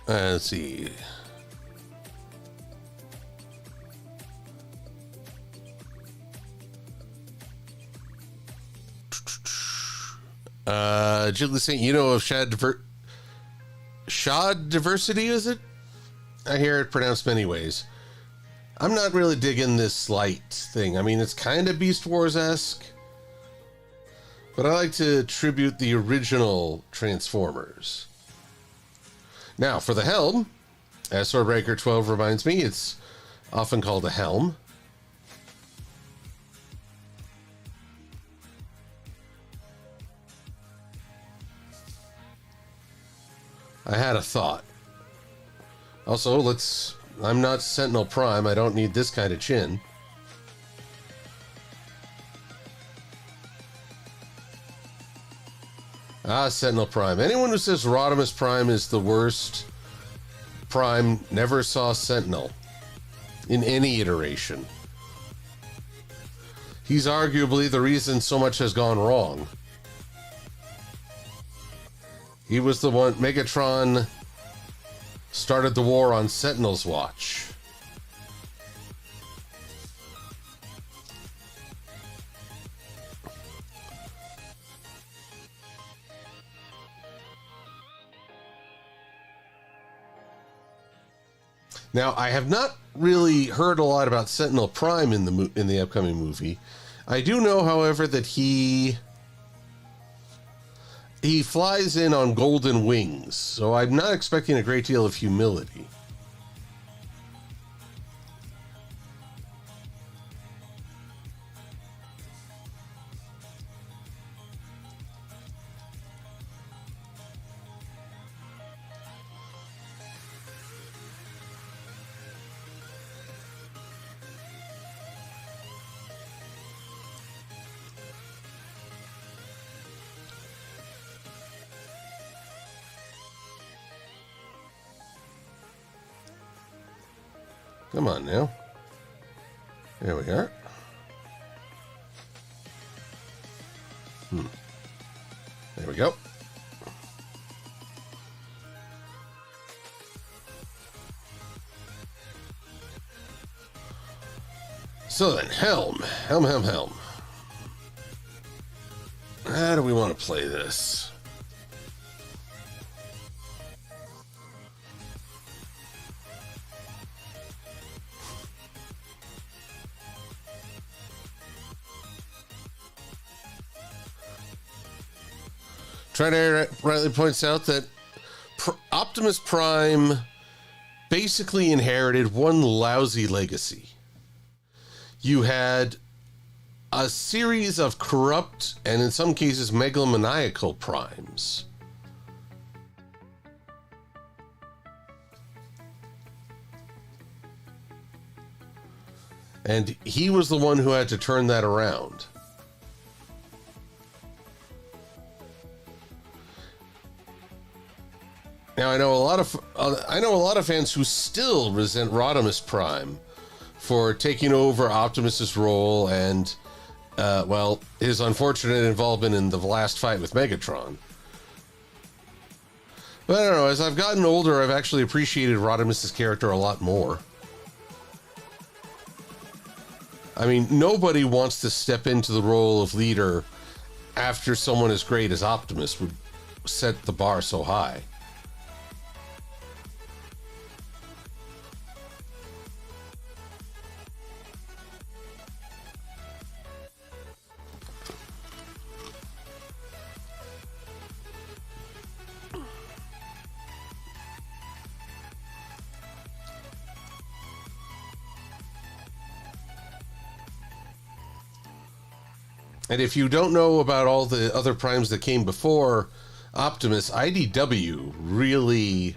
Let's see. Jiggly Saint, you know of Shad diversity, is it? I hear it pronounced many ways. I'm not really digging this light thing. I mean, it's kind of Beast Wars-esque, but I like to tribute the original Transformers. Now, for the helm, as Swordbreaker 12 reminds me, it's often called a helm. I had a thought. Also, I'm not Sentinel Prime. I don't need this kind of chin. Sentinel Prime. Anyone who says Rodimus Prime is the worst Prime never saw Sentinel in any iteration. He's arguably the reason so much has gone wrong. He was the one. Megatron started the war on Sentinel's watch. Now, I have not really heard a lot about Sentinel Prime in the upcoming movie. I do know, however, that he flies in on golden wings, so I'm not expecting a great deal of humility. Come on now. There we are. There we go. So then, helm. How do we want to play this? Trinair rightly points out that Optimus Prime basically inherited one lousy legacy. You had a series of corrupt and in some cases megalomaniacal primes. And he was the one who had to turn that around. Now I know a lot of fans who still resent Rodimus Prime for taking over Optimus's role and his unfortunate involvement in the last fight with Megatron. But I don't know, as I've gotten older, I've actually appreciated Rodimus's character a lot more. I mean, nobody wants to step into the role of leader after someone as great as Optimus would set the bar so high. And if you don't know about all the other primes that came before Optimus, IDW really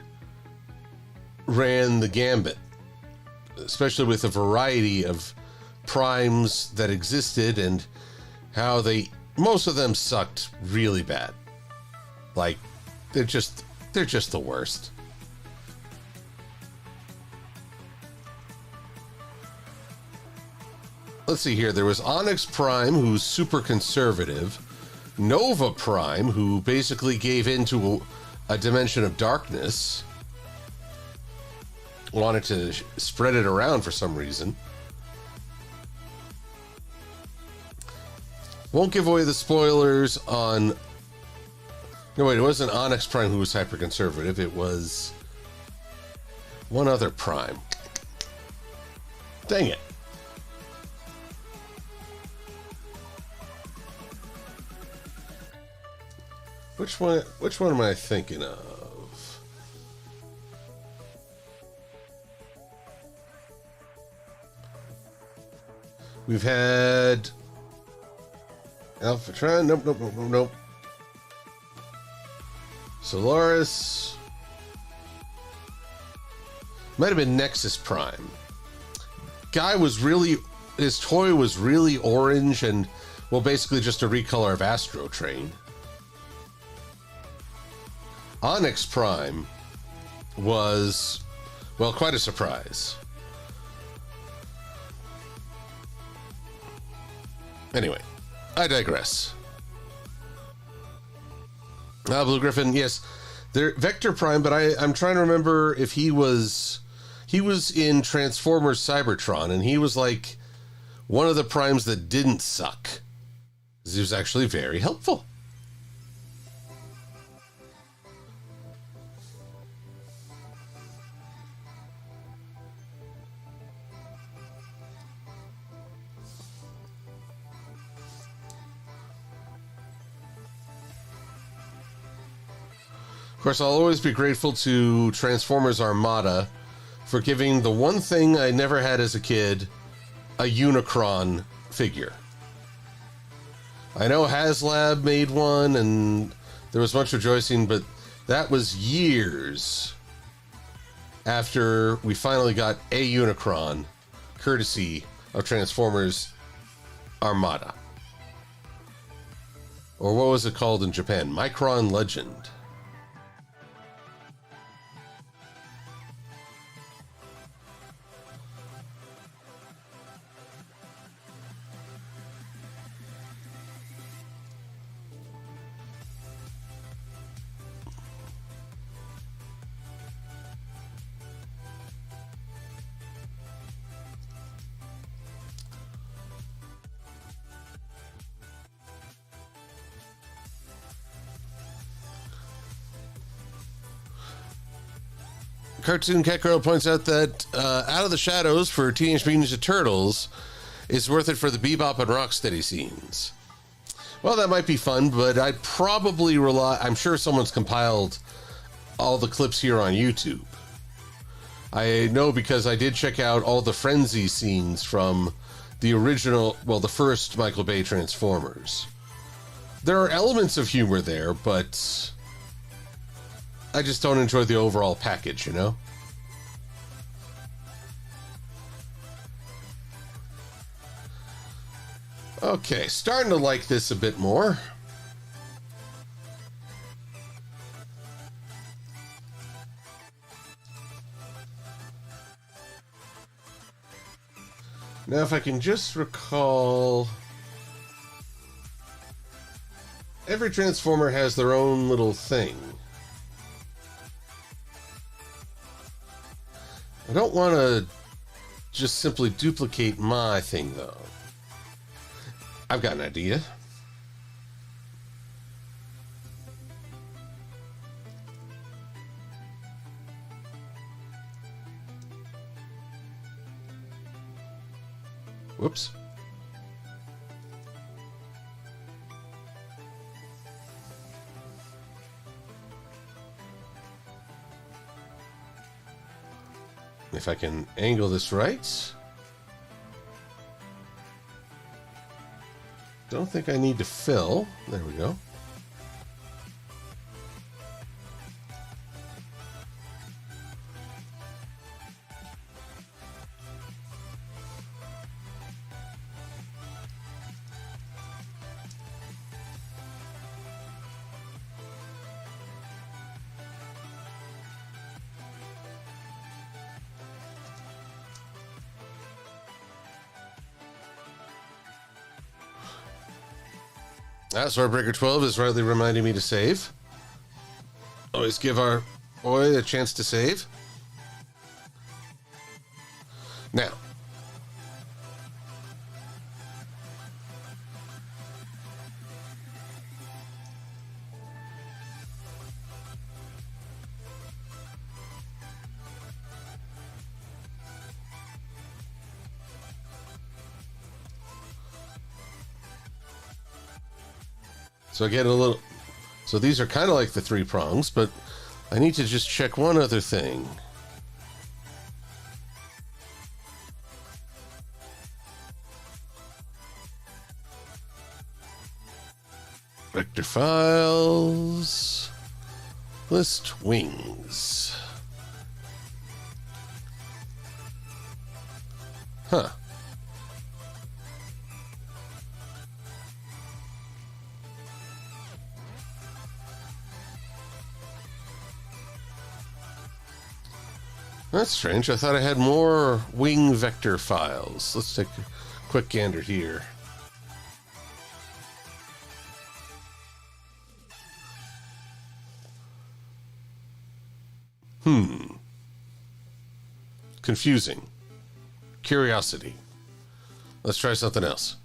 ran the gambit, especially with a variety of primes that existed and how most of them sucked really bad. Like, they're just the worst. Let's see here. There was Onyx Prime, who's super conservative. Nova Prime, who basically gave into a dimension of darkness. Wanted to spread it around for some reason. Won't give away the spoilers on... No, wait, it wasn't Onyx Prime who was hyper-conservative. It was one other Prime. Dang it. Which one am I thinking of? We've had Alphatron. Nope. Solaris. Might have been Nexus Prime. His toy was really orange and, well, basically just a recolor of Astro Train. Onyx Prime was, well, quite a surprise. Anyway, I digress. Blue Griffin, yes, Vector Prime, but I'm trying to remember if he was in Transformers Cybertron, and he was like one of the primes that didn't suck. He was actually very helpful. Of course, I'll always be grateful to Transformers Armada for giving the one thing I never had as a kid, a Unicron figure. I know HasLab made one and there was much rejoicing, but that was years after we finally got a Unicron, courtesy of Transformers Armada. Or what was it called in Japan? Micron Legend. Cartoon Cat Girl points out that Out of the Shadows for Teenage Mutant Ninja Turtles is worth it for the Bebop and Rocksteady scenes. Well, that might be fun, but I'd probably rely... I'm sure someone's compiled all the clips here on YouTube. I know because I did check out all the frenzy scenes from the original, well, the first Michael Bay Transformers. There are elements of humor there, but I just don't enjoy the overall package, you know? Okay, starting to like this a bit more. Now, if I can just recall, every Transformer has their own little thing. I don't want to just simply duplicate my thing, though. I've got an idea. Whoops. If I can angle this right. Don't think I need to fill. There we go. Swordbreaker 12 is rightly reminding me to save. Always give our boy a chance to save. Now. So I get a little... So these are kind of like the 3 prongs, but I need to just check one other thing. Vector files. List wings. Huh. That's strange. I thought I had more wing vector files. Let's take a quick gander here. Confusing. Curiosity. Let's try something else.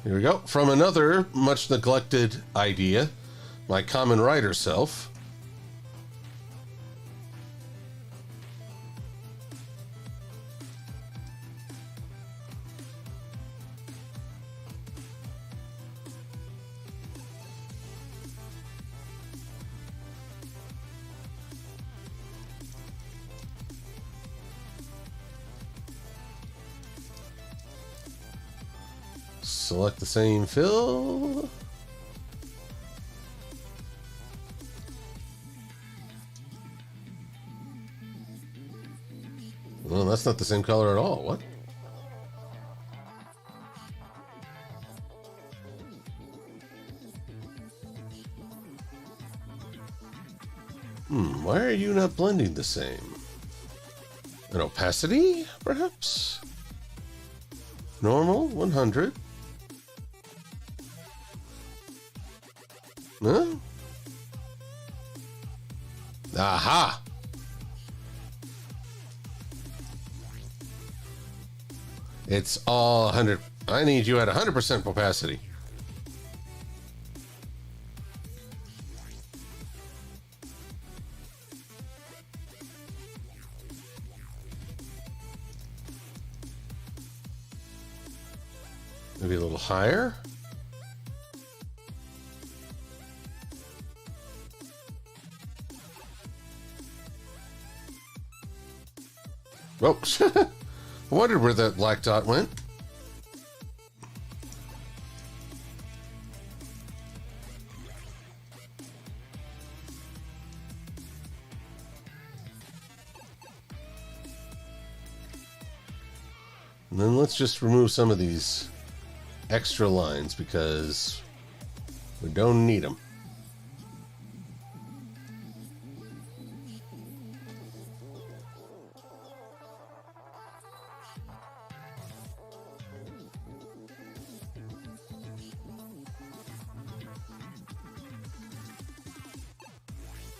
Here we go. From another much neglected idea, my common writer self. Select the same fill. Well, that's not the same color at all. What? Why are you not blending the same? An opacity, perhaps? Normal, 100. Huh? Aha! It's all 100. I need you at 100% opacity. Maybe a little higher. Oh, I wondered where that black dot went. And then let's just remove some of these extra lines because we don't need them.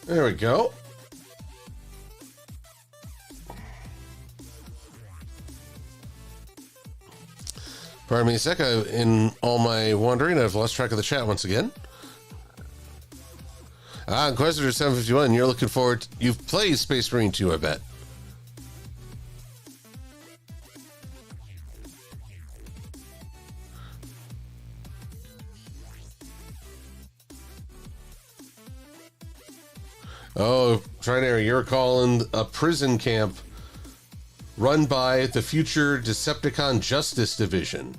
There we go. Pardon me a sec. In all my wandering, I've lost track of the chat once again. Inquisitor 751, you're looking forward to, you've played Space Marine 2, I bet. Oh, Trinary, you're calling a prison camp run by the future Decepticon Justice Division.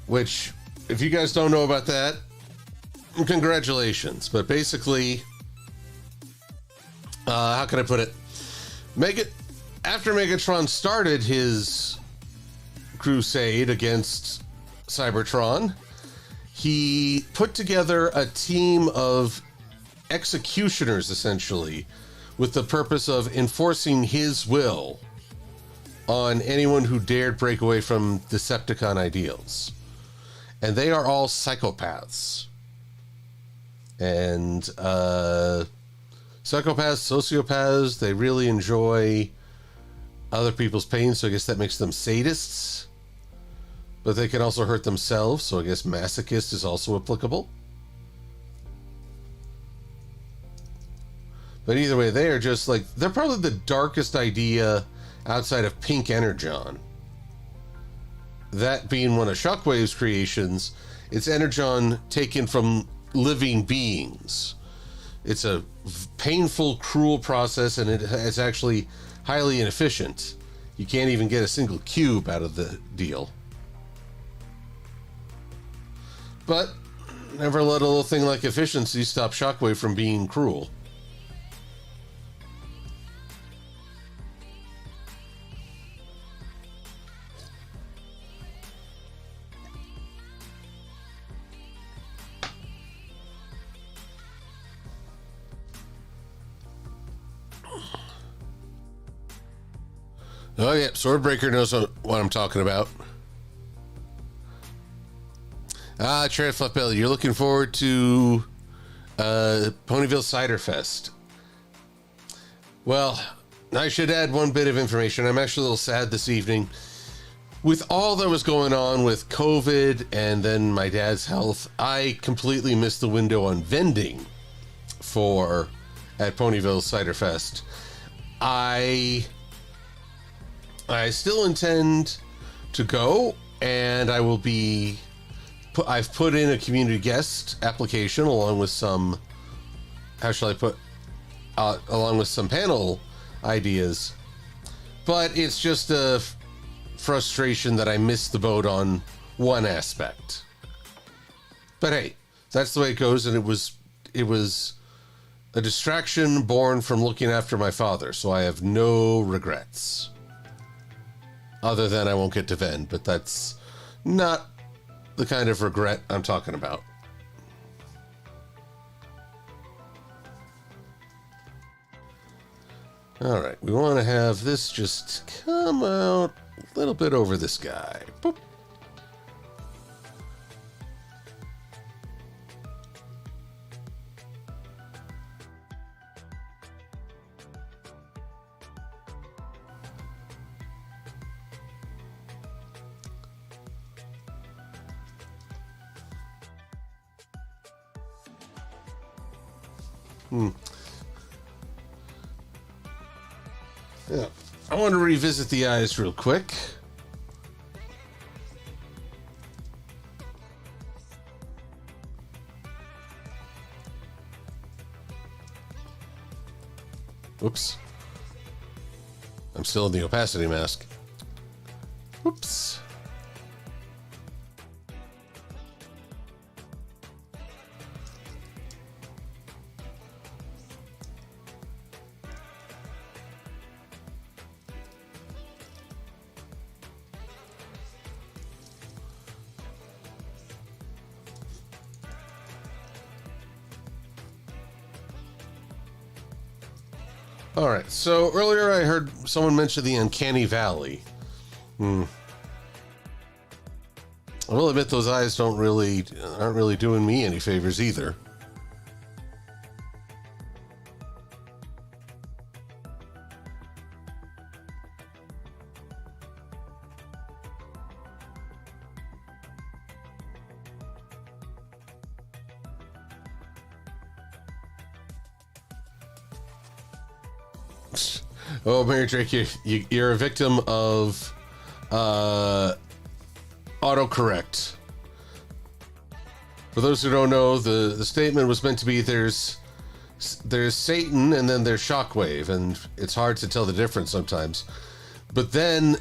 Which, if you guys don't know about that, congratulations. But basically, how can I put it? After Megatron started his crusade against Cybertron, he put together a team of executioners, essentially, with the purpose of enforcing his will on anyone who dared break away from Decepticon ideals. And they are all psychopaths. And psychopaths, sociopaths, they really enjoy other people's pain, so I guess that makes them sadists. But they can also hurt themselves, so I guess masochist is also applicable. But either way, they are just like, they're probably the darkest idea outside of Pink Energon. That being one of Shockwave's creations, it's Energon taken from living beings. It's a painful, cruel process, and it's actually highly inefficient. You can't even get a single cube out of the deal. But never let a little thing like efficiency stop Shockwave from being cruel. Oh, yeah, Swordbreaker knows what I'm talking about. Trad Fluffbelly, you're looking forward to Ponyville Cider Fest. Well, I should add one bit of information. I'm actually a little sad this evening. With all that was going on with COVID and then my dad's health, I completely missed the window on vending at Ponyville Cider Fest. I still intend to go, and I will be... I've put in a community guest application along with some... How shall I put... along with some panel ideas. But it's just a frustration that I missed the boat on one aspect. But hey, that's the way it goes, and it was a distraction born from looking after my father, so I have no regrets. Other than I won't get to vend, but that's not the kind of regret I'm talking about. All right, we want to have this just come out a little bit over this guy. Boop. Yeah, I want to revisit the eyes real quick. Oops. I'm still in the opacity mask. Oops. All right, so earlier I heard someone mention the uncanny valley. I will admit those eyes aren't really doing me any favors either. Oh, Mary Drake, you're a victim of autocorrect. For those who don't know, the statement was meant to be there's Satan and then there's Shockwave, and it's hard to tell the difference sometimes. But then,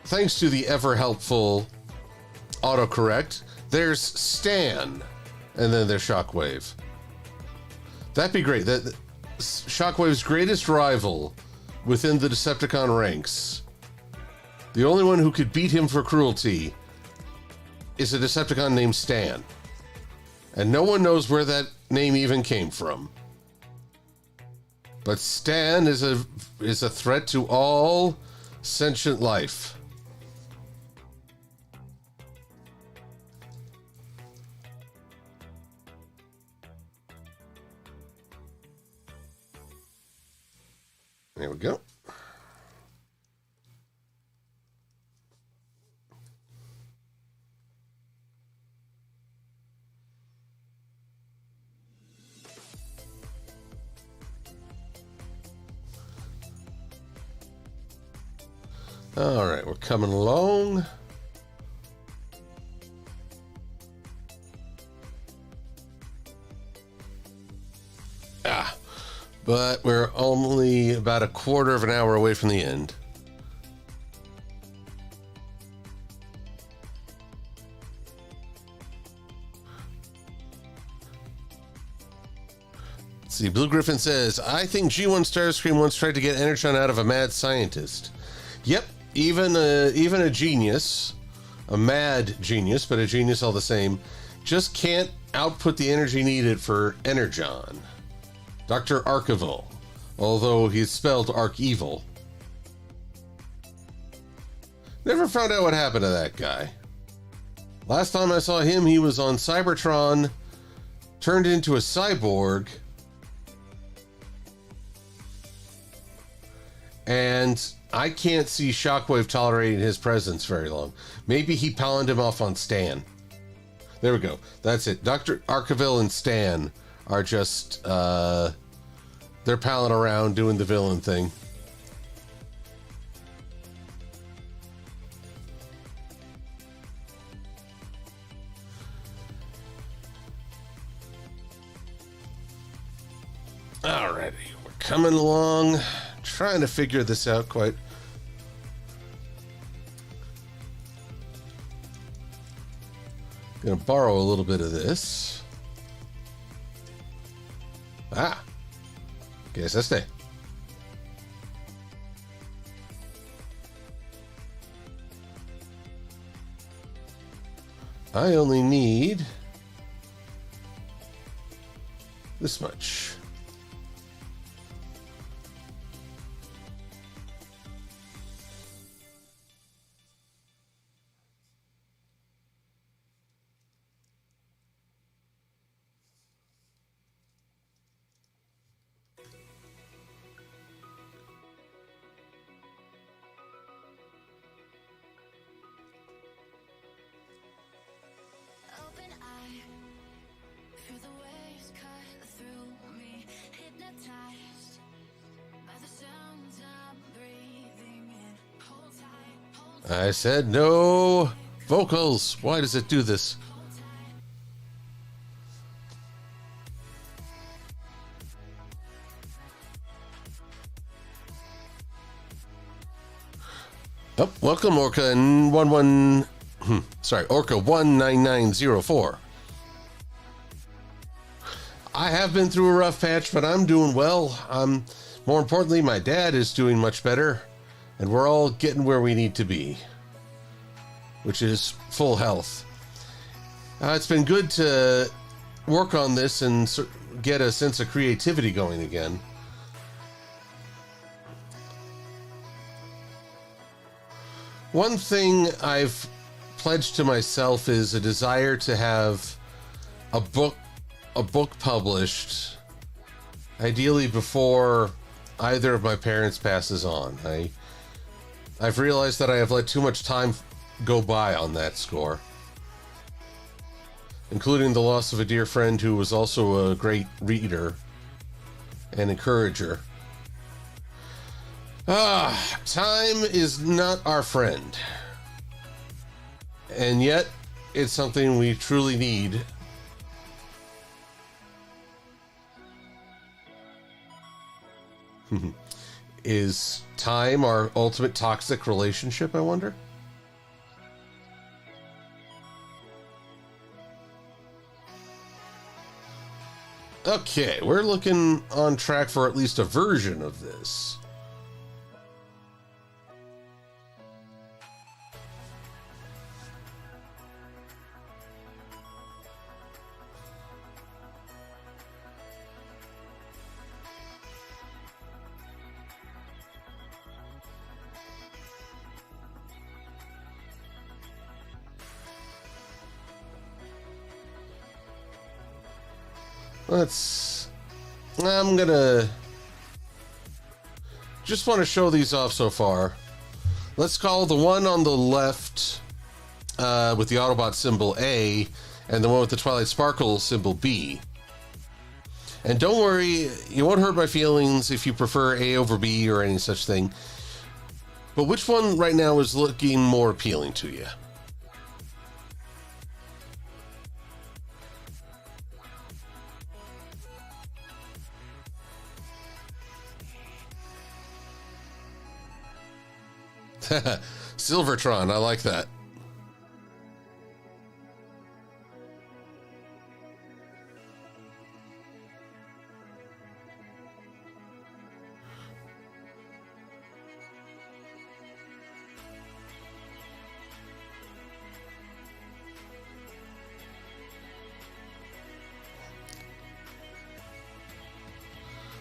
thanks to the ever helpful autocorrect, there's Stan and then there's Shockwave. That'd be great. That Shockwave's greatest rival within the Decepticon ranks, the only one who could beat him for cruelty, is a Decepticon named Stan. And no one knows where that name even came from. But Stan is a threat to all sentient life. There we go. All right, we're coming along. But we're only about a quarter of an hour away from the end. Let's see, Blue Griffin says, I think G1 Starscream once tried to get Energon out of a mad scientist. Yep, even a genius, a mad genius, but a genius all the same, just can't output the energy needed for Energon. Dr. Archivil, although he's spelled Arch-Evil. Never found out what happened to that guy. Last time I saw him, he was on Cybertron, turned into a cyborg, and I can't see Shockwave tolerating his presence very long. Maybe he pawned him off on Stan. There we go. That's it. Dr. Archivil and Stan are just, they're palling around doing the villain thing. Alrighty, we're coming along, trying to figure this out quite. Gonna borrow a little bit of this. Guess I stay. I only need this much. I said no vocals. Why does it do this? Oh, welcome, Orca and Orca 19904. I have been through a rough patch, but I'm doing well. More importantly, my dad is doing much better, and we're all getting where we need to be, which is full health. It's been good to work on this and get a sense of creativity going again. One thing I've pledged to myself is a desire to have a book published, ideally before either of my parents passes on. I've realized that I have let too much time go by on that score, including the loss of a dear friend who was also a great reader and encourager. Time is not our friend. And yet, it's something we truly need. Is time our ultimate toxic relationship, I wonder? Okay, we're looking on track for at least a version of this. I'm gonna just want to show these off so far. Let's call the one on the left with the Autobot symbol A, and the one with the Twilight Sparkle symbol B. And don't worry, you won't hurt my feelings if you prefer A over B or any such thing. But which one right now is looking more appealing to you? Silvertron, I like that.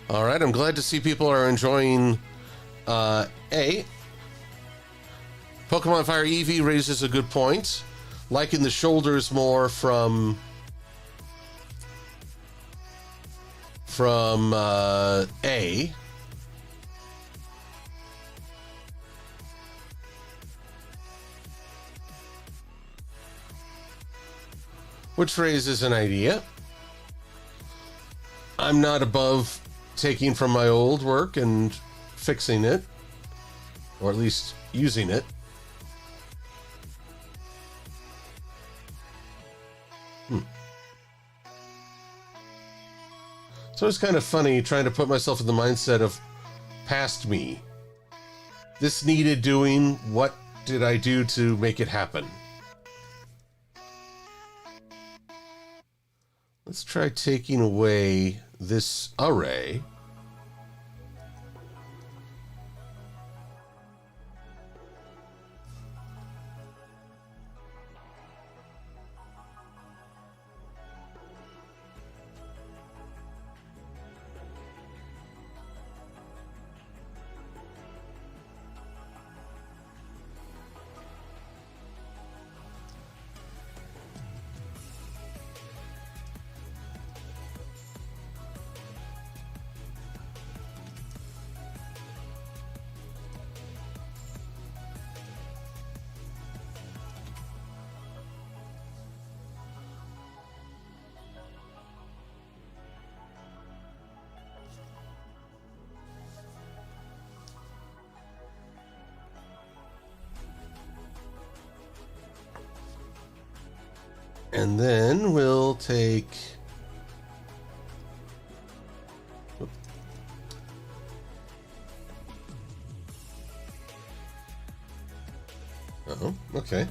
All right, I'm glad to see people are enjoying A. Pokemon Fire Eevee raises a good point. Liking the shoulders more from A. Which raises an idea. I'm not above taking from my old work and fixing it, or at least using it. So it's kind of funny trying to put myself in the mindset of past me. This needed doing. What did I do to make it happen? Let's try taking away this array. And then we'll take... Oh, okay.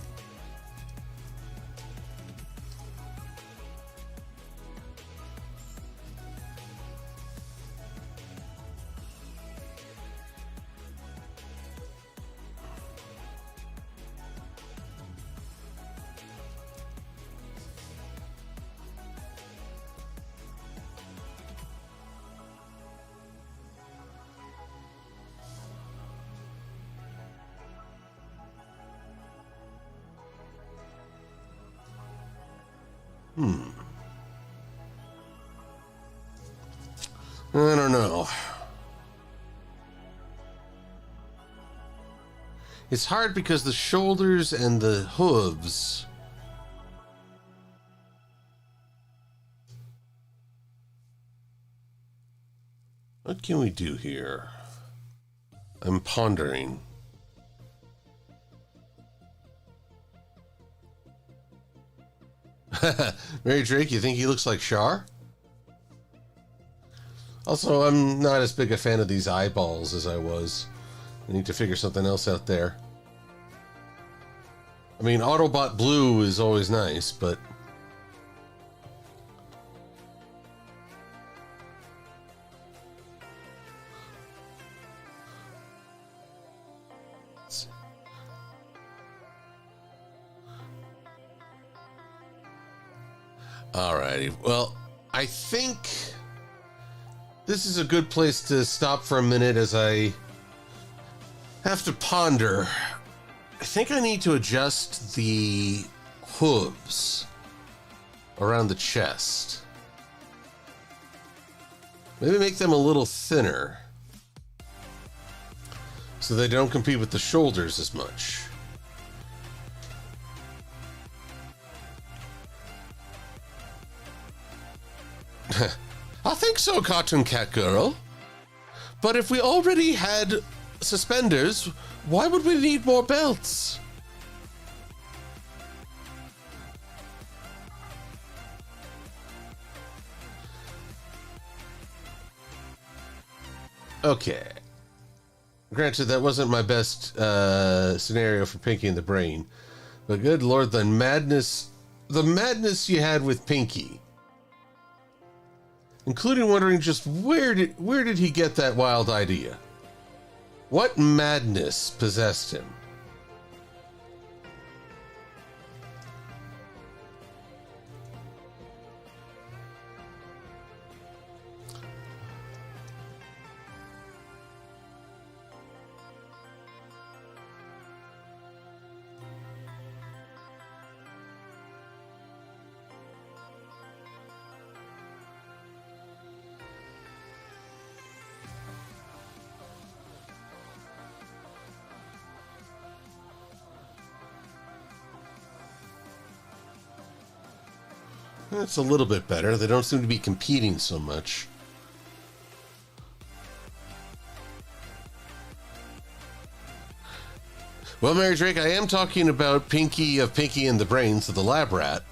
I don't know. It's hard because the shoulders and the hooves. What can we do here? I'm pondering. Mary Drake, you think he looks like Char? Also, I'm not as big a fan of these eyeballs as I was. I need to figure something else out there. I mean, Autobot blue is always nice, but... Alrighty, well, I think this is a good place to stop for a minute as I have to ponder. I think I need to adjust the hooves around the chest. Maybe make them a little thinner so they don't compete with the shoulders as much. I think so, Cartoon Cat Girl. But if we already had suspenders, why would we need more belts? Okay. Granted, that wasn't my best scenario for Pinky and the Brain. But good lord, the madness you had with Pinky. Including wondering just where did he get that wild idea? What madness possessed him? That's a little bit better. They don't seem to be competing so much. Well, Mary Drake, I am talking about Pinky of Pinky and the Brains of the Lab Rat.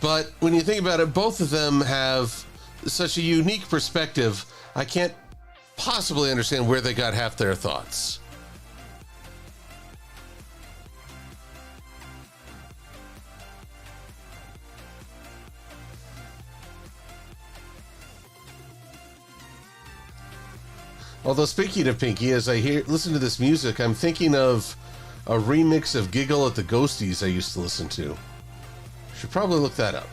But when you think about it, both of them have such a unique perspective, I can't possibly understand where they got half their thoughts. Although speaking of Pinky, as I listen to this music, I'm thinking of a remix of Giggle at the Ghosties I used to listen to. Should probably look that up.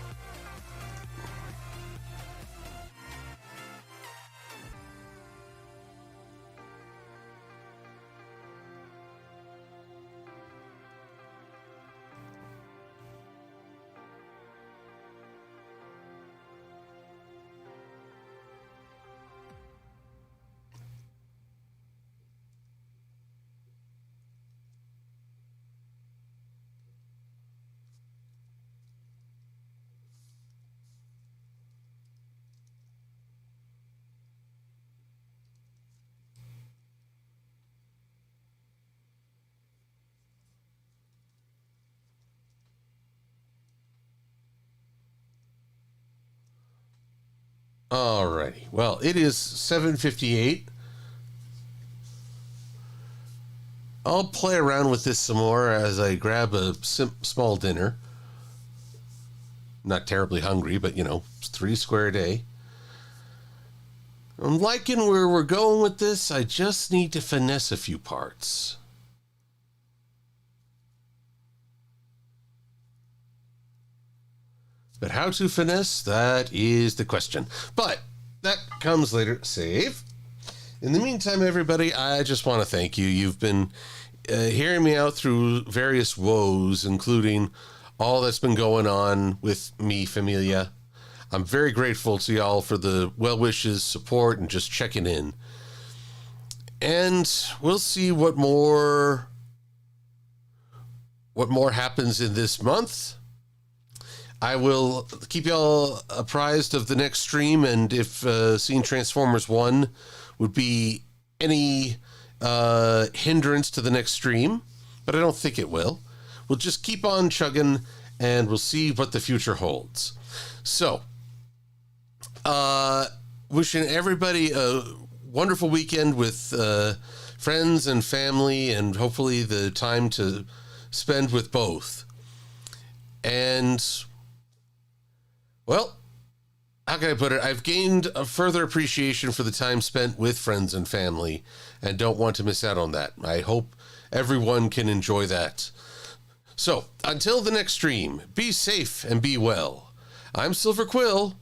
Alrighty. Well, it is 7:58. I'll play around with this some more as I grab a small dinner. Not terribly hungry, but, it's 3 square a day. I'm liking where we're going with this. I just need to finesse a few parts. But how to finesse, that is the question. But that comes later. Save. In the meantime, everybody, I just want to thank you. You've been hearing me out through various woes, including all that's been going on with me, Familia. I'm very grateful to y'all for the well wishes, support, and just checking in. And we'll see what more happens in this month. I will keep y'all apprised of the next stream, and if seeing Transformers 1 would be any hindrance to the next stream, but I don't think it will. We'll just keep on chugging, and we'll see what the future holds. So, wishing everybody a wonderful weekend with friends and family, and hopefully the time to spend with both. And, well, how can I put it? I've gained a further appreciation for the time spent with friends and family, and don't want to miss out on that. I hope everyone can enjoy that. So, until the next stream, be safe and be well. I'm Silver-Quill.